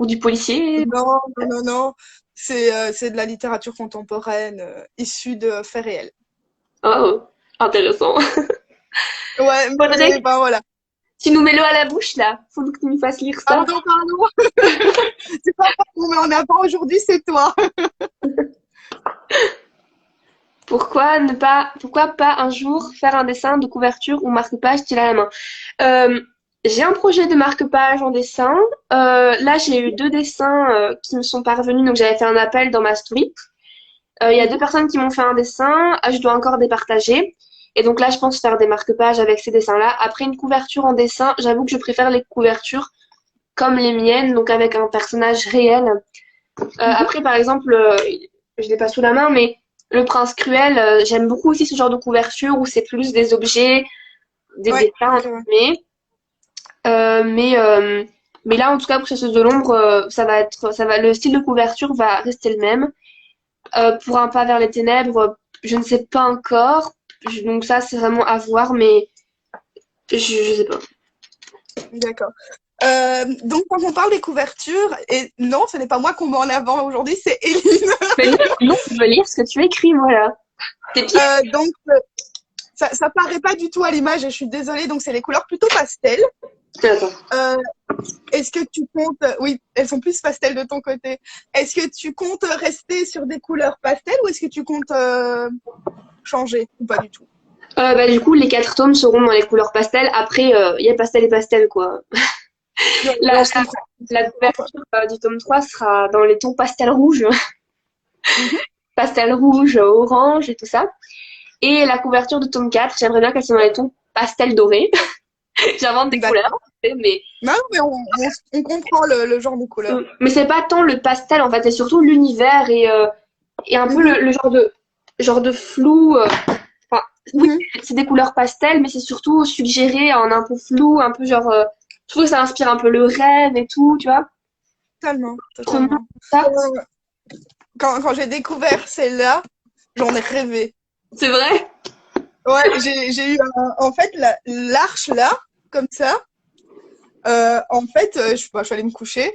du policier? Non, non, non, non. C'est de la littérature contemporaine issue de faits réels. Oh, intéressant. Ouais, Faudrait mais que ben voilà. tu nous mets l'eau à la bouche, là. Faut que tu nous fasses lire ça. Pardon, pardon. C'est pas moi qu'on met en avant aujourd'hui, c'est toi. Pourquoi pas un jour faire un dessin de couverture ou marque-page style à la main? Euh, j'ai un projet de marque-page en dessin. Là, j'ai eu deux dessins qui me sont parvenus, donc j'avais fait un appel dans ma story. Il y a deux Mhm. personnes qui m'ont fait un dessin, je dois encore départager. Et donc là, je pense faire des marque-pages avec ces dessins-là. Après une couverture en dessin, j'avoue que je préfère les couvertures comme les miennes, donc avec un personnage réel. Mhm. Après, par exemple, je l'ai pas sous la main, mais Le Prince Cruel, j'aime beaucoup aussi ce genre de couverture où c'est plus des objets, des Ouais, dessins, ok, entre ouais. guillemets. Euh, mais, euh, mais là, en tout cas, pour Chasseuse de l'ombre, le style de couverture va rester le même. Pour Un pas vers les ténèbres, je ne sais pas encore. Donc ça, c'est vraiment à voir, mais je sais pas. D'accord. Donc, quand on parle des couvertures, et non, ce n'est pas moi qu'on met en avant aujourd'hui, c'est Eline. Non, je veux lire ce que tu écris, voilà. Tes pieds. Donc, ça paraît pas du tout à l'image, et je suis désolée, donc c'est les couleurs plutôt pastel. Attends. Euh, Est-ce que tu comptes, oui, elles sont plus pastel de ton côté. Est-ce que tu comptes rester sur des couleurs pastel ou est-ce que tu comptes changer ou pas du tout? Du coup, les 4 tomes seront dans les couleurs pastel. Après, il y a pastel et pastel, quoi. Non, La, non, je comprends. la couverture du tome 3 sera dans les tons pastel rouge, Mhm. pastel rouge, orange et tout ça. Et la couverture de tome 4, j'aimerais bien qu'elle soit dans les tons pastel doré. J'invente des couleurs, D'accord. mais, Non, mais on comprend le genre de couleur. mais c'est pas tant le pastel, en fait, c'est surtout l'univers et un peu Mhm. le genre de flou. Enfin, oui, Mhm. c'est des couleurs pastel, mais c'est surtout suggéré en un peu flou, un peu genre. Je trouve que ça inspire un peu le rêve et tout, tu vois. Totalement, Autrement, totalement. ça, Euh, quand j'ai découvert celle-là, j'en ai rêvé. c'est vrai. Ouais, j'ai eu en fait l'arche là, comme ça. En fait, je suis allée me coucher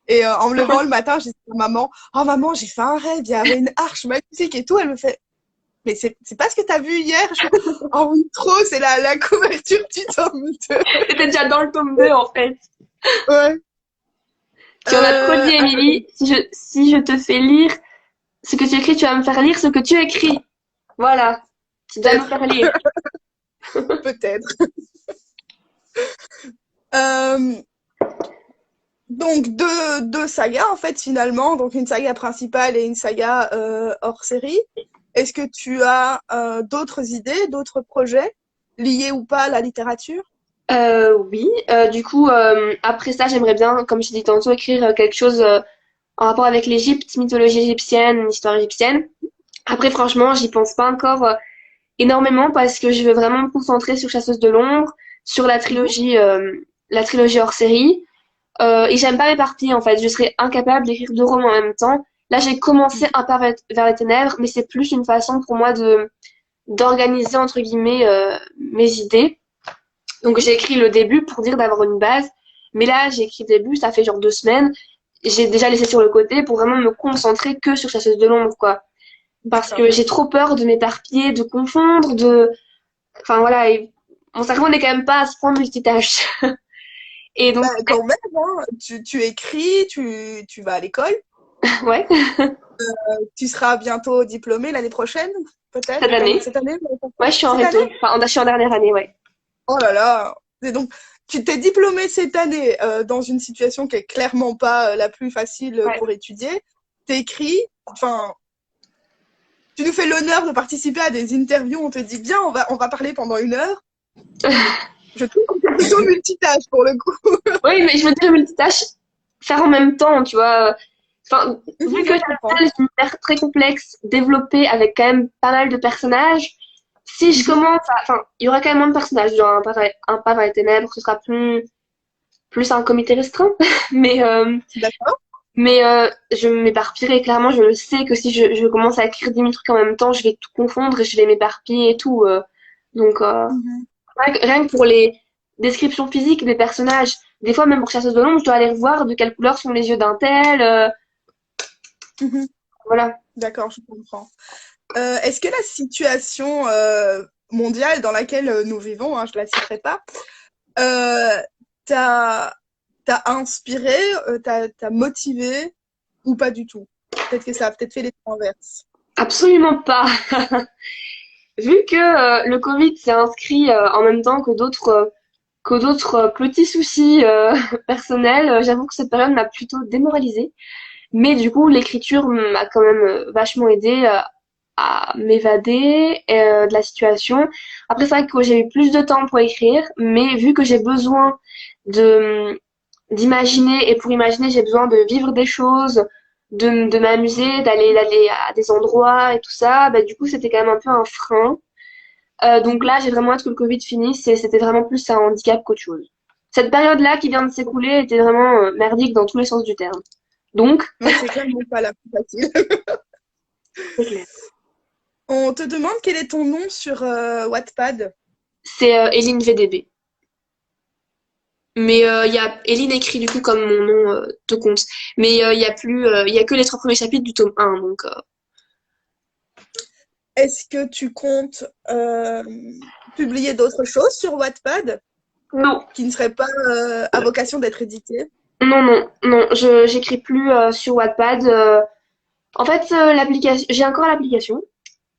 et en me levant le matin, j'ai dit à maman, oh maman, j'ai fait un rêve, il y avait une arche magnifique et tout. Elle me fait, mais c'est pas ce que t'as vu hier. Je fais, oh oui, trop, c'est la couverture du tome 2. T'étais déjà dans le tome 2, en fait. Ouais. Tu en as trop dit, Attends, Émilie. Si je te fais lire ce que tu écris, tu vas me faire lire ce que tu écris. Voilà. Tu dois me peut-être, faire lire. peut-être. Euh, donc deux sagas en fait finalement, donc une saga principale et une saga hors série. Est-ce que tu as d'autres idées, d'autres projets liés ou pas à la littérature? Oui. Du coup, après ça, j'aimerais bien, comme je t'ai dit tantôt, écrire quelque chose en rapport avec l'Égypte, mythologie égyptienne, histoire égyptienne. Après, franchement, j'y pense pas encore énormément parce que je veux vraiment me concentrer sur Chasseuse de l'ombre, sur Mhm. la trilogie hors série. Et j'aime pas m'éparpiller en fait. Je serais incapable d'écrire 2 romans en même temps. Là, j'ai commencé Un pas vers les ténèbres, mais c'est plus une façon pour moi de d'organiser entre guillemets mes idées. Donc j'ai écrit le début pour dire d'avoir une base, mais là j'ai écrit le début, ça fait genre 2 semaines. J'ai déjà laissé sur le côté pour vraiment me concentrer que sur Chasseuse de l'ombre quoi, parce D'accord. que j'ai trop peur de m'éparpiller, de confondre, enfin voilà. Et mon cerveau n'est quand même pas à ce point multitâche. Et Bah, donc quand même, hein, tu écris, tu vas à l'école, ouais, tu seras bientôt diplômé l'année prochaine, peut-être, cette année. cette année, Ouais, je suis en cette réto. année? Enfin, je suis en dernière année, ouais. Oh là là! Et donc, tu t'es diplômé cette année dans une situation qui est clairement pas la plus facile Ouais. pour étudier. T'écris, enfin, tu nous fais l'honneur de participer à des interviews, on te dit bien, on va parler pendant 1 heure. Je trouve que c'est plutôt multitâche pour le coup. Oui, mais je veux dire multitâche, faire en même temps, tu vois. Enfin, vu que Je comprends. c'est un univers très complexe, développé avec quand même pas mal de personnages, si je Mhm. commence à... Enfin, il y aura quand même moins de personnages dans un pas vers les ténèbres, ce sera plus un comité restreint. Mais, euh, D'accord. mais je m'éparpillerai, clairement, je le sais que si je commence à écrire 10 000 trucs en même temps, je vais tout confondre et je vais m'éparpiller et tout. Donc, Mhm. rien que pour les descriptions physiques des personnages, des fois même pour Chasseuse de l'ombre, je dois aller revoir de quelle couleur sont les yeux d'un tel. Mhm. Voilà. D'accord, je comprends. Est-ce que la situation mondiale dans laquelle nous vivons, hein, je la citerai pas, euh, t'a t'a inspiré, t'a motivé ou pas du tout? Peut-être que ça a peut-être fait les inverses. Absolument pas. Vu que le Covid s'est inscrit en même temps que d'autres petits soucis personnels, j'avoue que cette période m'a plutôt démoralisée. Mais du coup, l'écriture m'a quand même vachement aidée à m'évader de la situation. Après, c'est vrai que j'ai eu plus de temps pour écrire, mais vu que j'ai besoin de d'imaginer. Et pour imaginer, j'ai besoin de vivre des choses, de m'amuser, d'aller à des endroits et tout ça. Bah, du coup, c'était quand même un peu un frein. Donc Mhm. là, j'ai vraiment hâte que le Covid finisse et c'était vraiment plus un handicap qu'autre chose. Cette période-là qui vient de s'écouler était vraiment merdique dans tous les sens du terme. Donc, Ouais, c'est clairement pas la plus facile. c'est clair. On te demande quel est ton nom sur Wattpad. C'est Eline VDB. Mais il y a Eline écrit du coup comme mon nom de compte. Mais il y a plus, il y a que les 3 premiers chapitres du tome 1. Donc Est-ce que tu comptes publier d'autres choses sur Wattpad non, qui ne seraient pas à vocation d'être éditées? non, j'écris plus sur Wattpad. En fait, l'application, j'ai encore l'application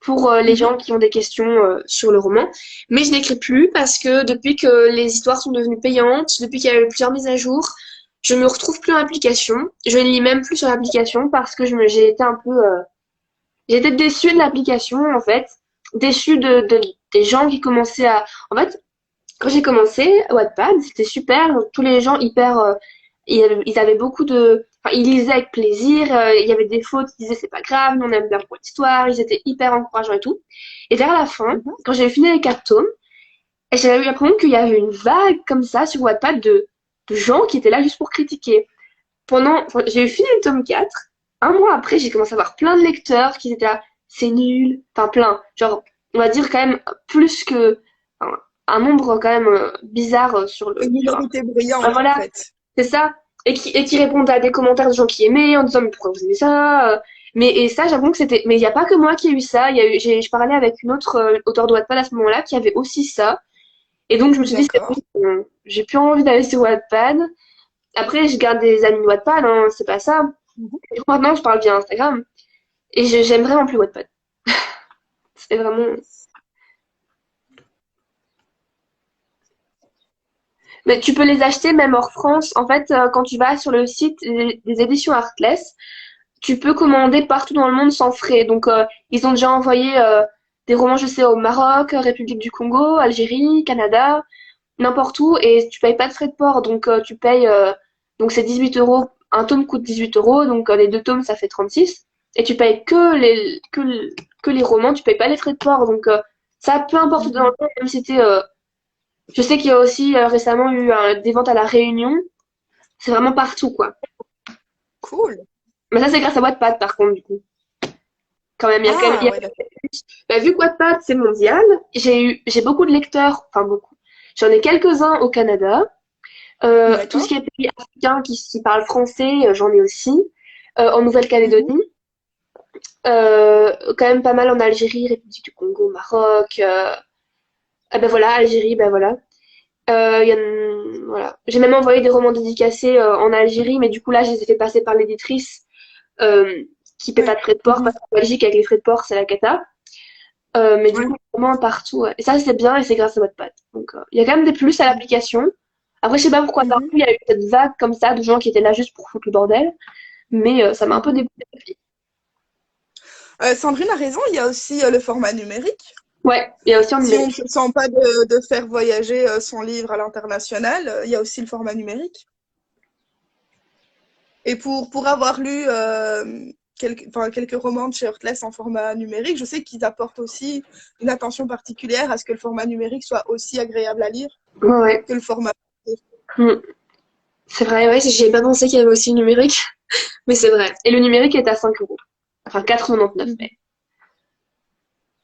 pour les Mhm. gens qui ont des questions sur le roman, mais je n'écris plus parce que depuis que les histoires sont devenues payantes, depuis qu'il y a eu plusieurs mises à jour, je me retrouve plus en application. Je ne lis même plus sur l'application parce que j'ai été un peu, j'ai été déçue de l'application en fait, déçue des gens qui commençaient à, en fait, quand j'ai commencé Wattpad, c'était super. Tous les gens hyper, ils avaient beaucoup de, enfin, ils lisaient avec plaisir. Il y avait des fautes, ils disaient c'est pas grave, nous on aime bien pour l'histoire. Ils étaient hyper encourageants et tout. Et vers la fin, Mhm. quand j'ai fini les 4 tomes, et j'avais eu l'impression qu'il y avait une vague comme ça sur Wattpad de gens qui étaient là juste pour critiquer. Enfin, j'ai eu fini le tome 4. Un mois après, j'ai commencé à avoir plein de lecteurs qui étaient là, c'est nul. Enfin, plein. Genre, on va dire quand même plus que, enfin, un nombre quand même bizarre sur Une minorité ben bruyante, en voilà, fait. c'est ça. Et qui répondent à des commentaires de gens qui aimaient en disant, mais pourquoi vous aimez ça? Mais, et ça, j'avoue que c'était, mais il n'y a pas que moi qui ai eu ça. Il y a eu, je parlais avec une autre auteure de Wattpad à ce moment-là qui avait aussi ça. Et donc, je me suis dit, c'est D'accord. bon, j'ai plus envie d'aller sur Wattpad. Après, je garde des amis Wattpad, hein, c'est pas ça. Mhm. Et maintenant, je parle via Instagram. Et j'aime vraiment plus Wattpad. C'est vraiment. Mais tu peux les acheter même hors France. En fait, quand tu vas sur le site des éditions Artless, tu peux commander partout dans le monde sans frais. Donc, ils ont déjà envoyé des romans, je sais, au Maroc, République du Congo, Algérie, Canada, n'importe où, et tu payes pas de frais de port. Donc, tu payes. Donc, c'est 18 euros. Un tome coûte 18 euros. Donc, les 2 tomes, ça fait 36. Et tu payes que les romans, tu payes pas les frais de port. Donc, ça, peu importe dans le Mhm. monde, même si c'était. Je sais qu'il y a aussi récemment eu des ventes à La Réunion. C'est vraiment partout, quoi. Cool. Mais ça, c'est grâce à Wattpad, par contre, du coup. Quand même, il y a quand même, il Ah, y a ouais, d'accord. bah, vu que Wattpad, c'est mondial, j'ai beaucoup de lecteurs, enfin beaucoup. J'en ai quelques-uns au Canada. Tout ce D'accord. qui est pays africain qui parle français, j'en ai aussi. En Mhm. Nouvelle-Calédonie. Quand même pas mal en Algérie, République du Congo, Maroc. Ah ben voilà, Algérie, ben voilà. Voilà. J'ai même envoyé des romans dédicacés en Algérie, mais du coup là, je les ai fait passer par l'éditrice euh, qui paie pas Ouais. de frais de port, Mhm. parce qu'en Belgique, avec les frais de port, c'est la cata. Mais du Ouais. coup, vraiment partout. Ouais. Et ça, c'est bien et c'est grâce à Wattpad. Donc, il y a quand même des plus à l'application. Après, je sais pas pourquoi d'un Mhm. coup, il y a eu cette vague comme ça de gens qui étaient là juste pour foutre le bordel. Mais ça m'a un peu Mhm. dégoûté. Sandrine a raison, il y a aussi le format numérique. Ouais, il y a aussi en Si on ne numérique. se sent pas de faire voyager son livre à l'international, il y a aussi le format numérique. Et pour avoir lu quelques romans de chez Heartless en format numérique, je sais qu'ils apportent aussi une attention particulière à ce que le format numérique soit aussi agréable à lire Ouais, ouais. que le format papier. Hmm. C'est vrai, ouais, j'y ai pas pensé qu'il y avait aussi le numérique. Mais c'est vrai. Et le numérique est à 5 euros. Enfin, 4,99 Mhm. mais.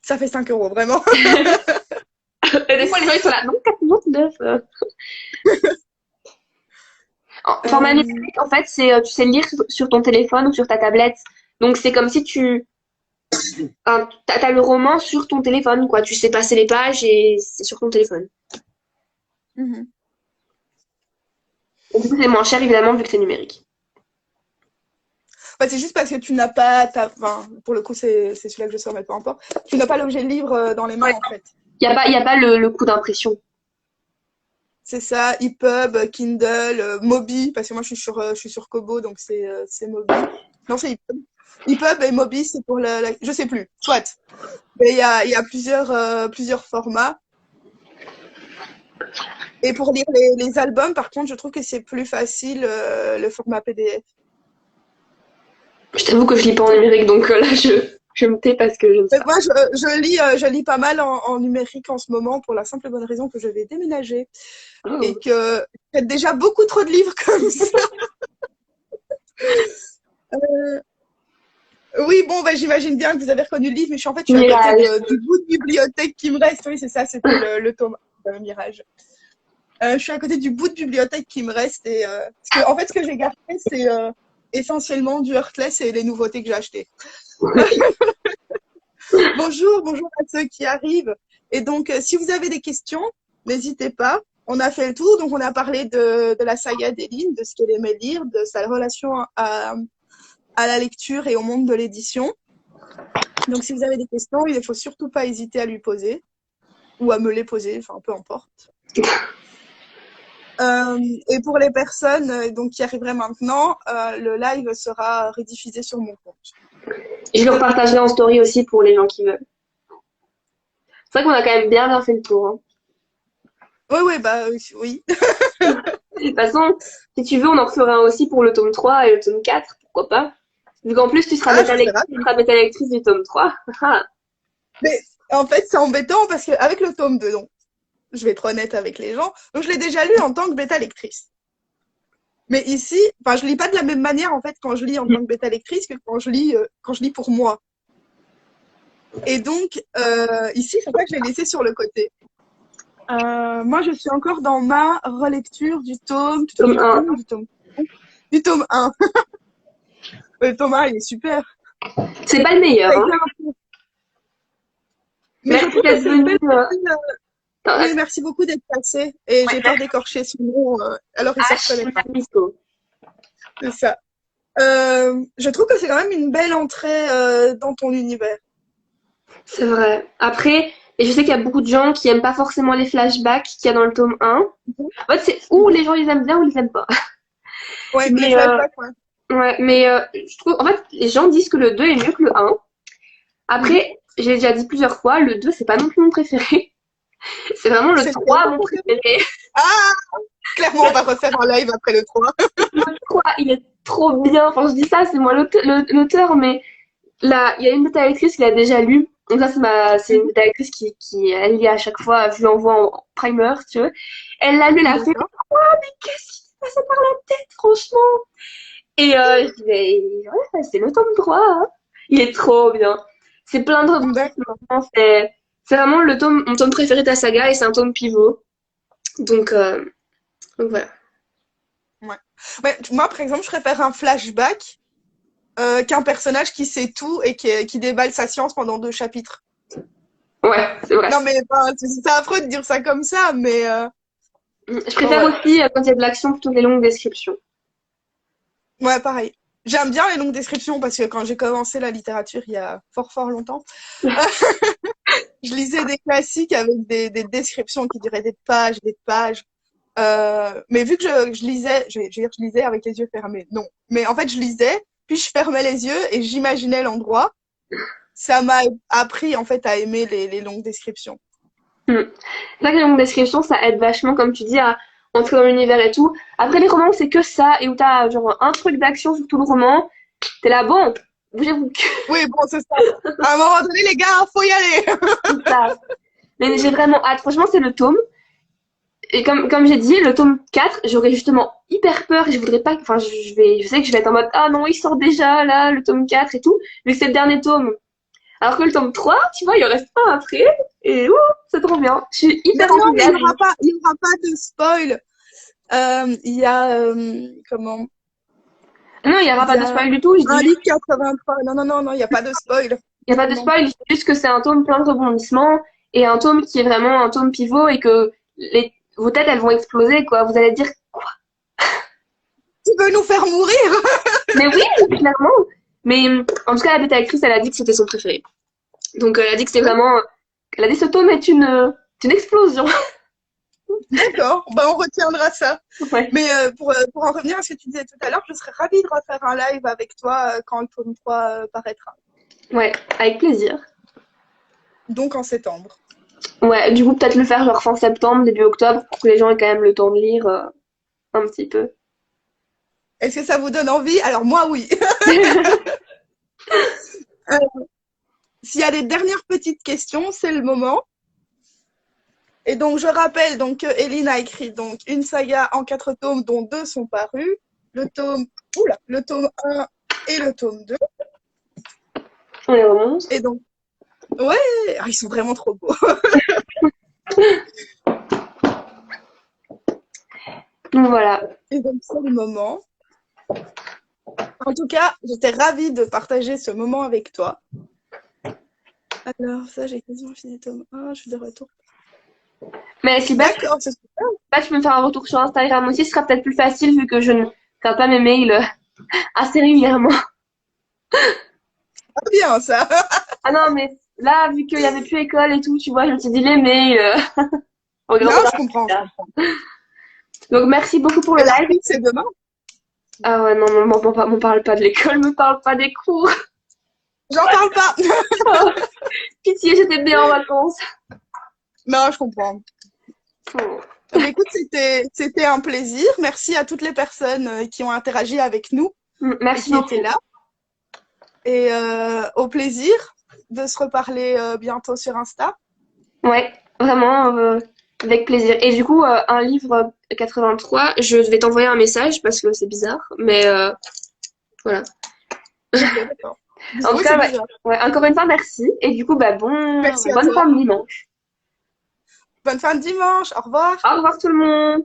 Ça fait 5 euros, vraiment. Et des fois, les gens, ils sont là, non, 4,99. En format Euh, numérique, en fait, c'est, tu sais lire sur ton téléphone ou sur ta tablette. Donc, c'est comme si t'as le roman sur ton téléphone, quoi. Tu sais passer les pages et c'est sur ton téléphone. mhm. Et du coup, c'est moins cher, évidemment, vu que c'est numérique. Ouais, c'est juste parce que tu n'as pas, enfin, pour le coup, c'est celui-là que je sors, mais peu importe. Tu n'as pas l'objet livre dans les mains, Ouais. en fait. Y a pas le coût d'impression. C'est ça, EPUB, Kindle, Mobi, parce que moi je suis sur Kobo, donc c'est Mobi. Non, c'est EPUB. EPUB et Mobi, c'est pour je sais plus, soit. Mais il y a plusieurs formats. Et pour lire les albums, par contre, je trouve que c'est plus facile le format PDF. Je t'avoue que je lis pas en numérique, donc là, je me tais parce que je ne sais Mais pas. moi, je lis pas mal en numérique en ce moment pour la simple et bonne raison que je vais déménager et Oh. que j'ai déjà beaucoup trop de livres comme ça. Euh, oui, bon, bah, j'imagine bien que vous avez reconnu le livre, mais en fait, je suis à côté Mirage. du bout de bibliothèque qui me reste. Oui, c'est ça, c'était le tome 1 de Mirage. Je suis à côté du bout de bibliothèque qui me reste et en fait, ce que j'ai gardé, c'est essentiellement du Heartless et les nouveautés que j'ai achetées. Bonjour à ceux qui arrivent. Et donc, si vous avez des questions, n'hésitez pas. On a fait le tour, donc on a parlé de la saga d'Eline, de ce qu'elle aimait lire, de sa relation à la lecture et au monde de l'édition. Donc, si vous avez des questions, il ne faut surtout pas hésiter à lui poser ou à me les poser, enfin, peu importe. Et pour les personnes donc, qui arriveraient maintenant, le live sera rediffusé sur mon compte. Et je le repartagerai en story aussi pour les gens qui veulent. C'est vrai qu'on a quand même bien fait le tour. Hein. Oui, bah oui. De toute façon, si tu veux, on en refera un aussi pour le tome 3 et le tome 4, pourquoi pas. Vu qu'en plus, Ah, je serais tu ravie. seras bêta lectrice du tome 3. Ah, Mais en fait, c'est embêtant parce qu'avec le tome 2, donc, je vais être honnête avec les gens, donc je l'ai déjà lu en tant que bêta lectrice. Mais ici, enfin, je lis pas de la même manière en fait quand je lis en tant que bêta lectrice que quand je lis pour moi. Et donc ici, c'est pour ça que je l'ai laissé sur le côté. Moi, je suis encore dans ma relecture tome 1. du tome 1. Le tome 1, il est super. C'est pas le Ça a meilleur, hein. été un peu- Mais je Merci trouve que d'être c'est une belle venu. partie. Attends, Oui, merci beaucoup d'être passé. Et j'ai peur d'écorcher son nom, alors il se H. reconnaîtra. Mamisto. C'est ça. Je trouve que c'est quand même une belle entrée dans ton univers. C'est vrai. Après, et je sais qu'il y a beaucoup de gens qui aiment pas forcément les flashbacks qu'il y a dans le tome 1. Mhm. En fait, c'est ou Mhm. les gens les aiment bien ou ils les aiment pas. Ouais, les Mais, flashbacks, ouais. ouais, mais je trouve, en fait, les gens disent que le 2 est mieux que le 1. Mhm. Après, j'ai déjà dit plusieurs fois, le 2, c'est pas non plus mon préféré. C'est vraiment le C'est lequel 3 ton mon préféré? préféré. Ah, clairement, on va refaire un live après le 3. Le 3, il est trop bien. Enfin, je dis ça, c'est moi l'auteur, mais là, il y a une bêta lectrice qui l'a déjà lu. Donc ça, c'est une Mhm. bêta lectrice elle lit à chaque fois, je lui envoie en primer, si tu veux. Elle l'a lu, elle a fait, D'accord. mais qu'est-ce qui s'est passé par la tête, franchement? Et je dis, mais ouais, c'est le tome 3, hein. Il est trop bien. C'est plein de D'accord. rebondissements. C'est vraiment mon tome préféré de la saga et c'est un tome pivot. Donc, donc voilà. Ouais. Ouais, moi, par exemple, je préfère un flashback qu'un personnage qui sait tout et qui déballe sa science pendant 2 chapitres. Ouais, c'est vrai. Non, mais enfin, c'est affreux de dire ça comme ça, mais Je enfin, préfère voilà. aussi, quand il y a de l'action, plutôt les longues descriptions. Ouais, pareil. J'aime bien les longues descriptions parce que quand j'ai commencé la littérature il y a fort longtemps, je lisais des classiques avec des descriptions qui duraient des pages, des pages. Mais vu que je lisais, je vais dire je lisais avec les yeux fermés. Non. Mais en fait, je lisais, puis je fermais les yeux et j'imaginais l'endroit. Ça m'a appris en fait à aimer les longues descriptions. Hmm. C'est vrai que les longues descriptions, ça aide vachement, comme tu dis, à entrer dans l'univers et tout. Après, les romans, c'est que ça, et où t'as genre un truc d'action sur tout le roman, t'es là, bon, bougez-vous. Oui, bon, c'est ça. À un moment donné, les gars, faut y aller. C'est ça. Mais j'ai vraiment hâte. Franchement, c'est le tome. Et comme j'ai dit, le tome 4, j'aurais justement hyper peur et je voudrais pas, enfin, je sais que je vais être en mode, ah non, il sort déjà, là, le tome 4 et tout, vu que c'est le dernier tome. Alors que le tome 3, tu vois, il en reste un après, et ouh, c'est trop bien. Je suis Non, hyper non, mais enthousiaste. il y aura pas de spoil. Il y a comment? Non, il y aura Il pas y de a spoil du tout, je dis un juste, livre 83. Non, il y a pas de spoil. il y a Non, pas non, de non. spoil, je dis juste que c'est un tome plein de rebondissements, et un tome qui est vraiment un tome pivot, et que vos têtes, elles vont exploser, quoi. Vous allez dire, Tu veux nous faire mourir? mais oui, clairement. Mais en tout cas, la bêta actrice, elle a dit que c'était son préféré. Donc, elle a dit que c'était vraiment, elle a dit ce tome est une explosion. D'accord, bah, on retiendra ça. Ouais. Mais pour en revenir à ce que tu disais tout à l'heure, je serais ravie de refaire un live avec toi quand le tome 3 paraîtra. Ouais, avec plaisir. Donc en septembre. Ouais, du coup, peut-être le faire genre fin septembre, début octobre, pour que les gens aient quand même le temps de lire un petit peu. Est-ce que ça vous donne envie? Alors moi, oui. Euh, S'il y a des dernières petites questions, c'est le moment. Et donc, je rappelle donc, que Eline a écrit donc, une saga en 4 tomes, dont 2 sont parus. Le tome 1 et le tome 2. On les remonte. Et donc, ouais, ils sont vraiment trop beaux. Donc voilà. Et donc, c'est le moment. En tout cas, j'étais ravie de partager ce moment avec toi. Alors, ça, j'ai quasiment fini le tome 1, je suis de retour. Mais si bah, D'accord, c'est super. tu peux me faire un retour sur Instagram aussi, ce sera peut-être plus facile vu que je ne regarde pas mes mails assez régulièrement. Pas bien, ça. Ah non, mais là, vu qu'il y avait plus école et tout, tu vois, je me suis dit les mails. Non, Regarde je comprends, je ça. comprends. Donc merci beaucoup pour le Et la live. suite, c'est demain. Ah ouais, non, non, m'en parle pas de l'école, me parle pas des cours. J'en parle pas. Oh, pitié, j'étais bien en vacances. Non, je comprends. Oh. Mais écoute, c'était un plaisir. Merci à toutes les personnes qui ont interagi avec nous et Merci qui étaient beaucoup. là. Et au plaisir de se reparler bientôt sur Insta. Ouais, vraiment, avec plaisir. Et du coup, un livre 83, je vais t'envoyer un message parce que c'est bizarre, mais voilà. Ok, d'accord. En tout Oui, c'est cas, ouais, bizarre. ouais, encore une fois, merci. Et du coup, bah, Merci à bonne toi. fin de dimanche. Bonne fin de dimanche. Au revoir. Au revoir tout le monde.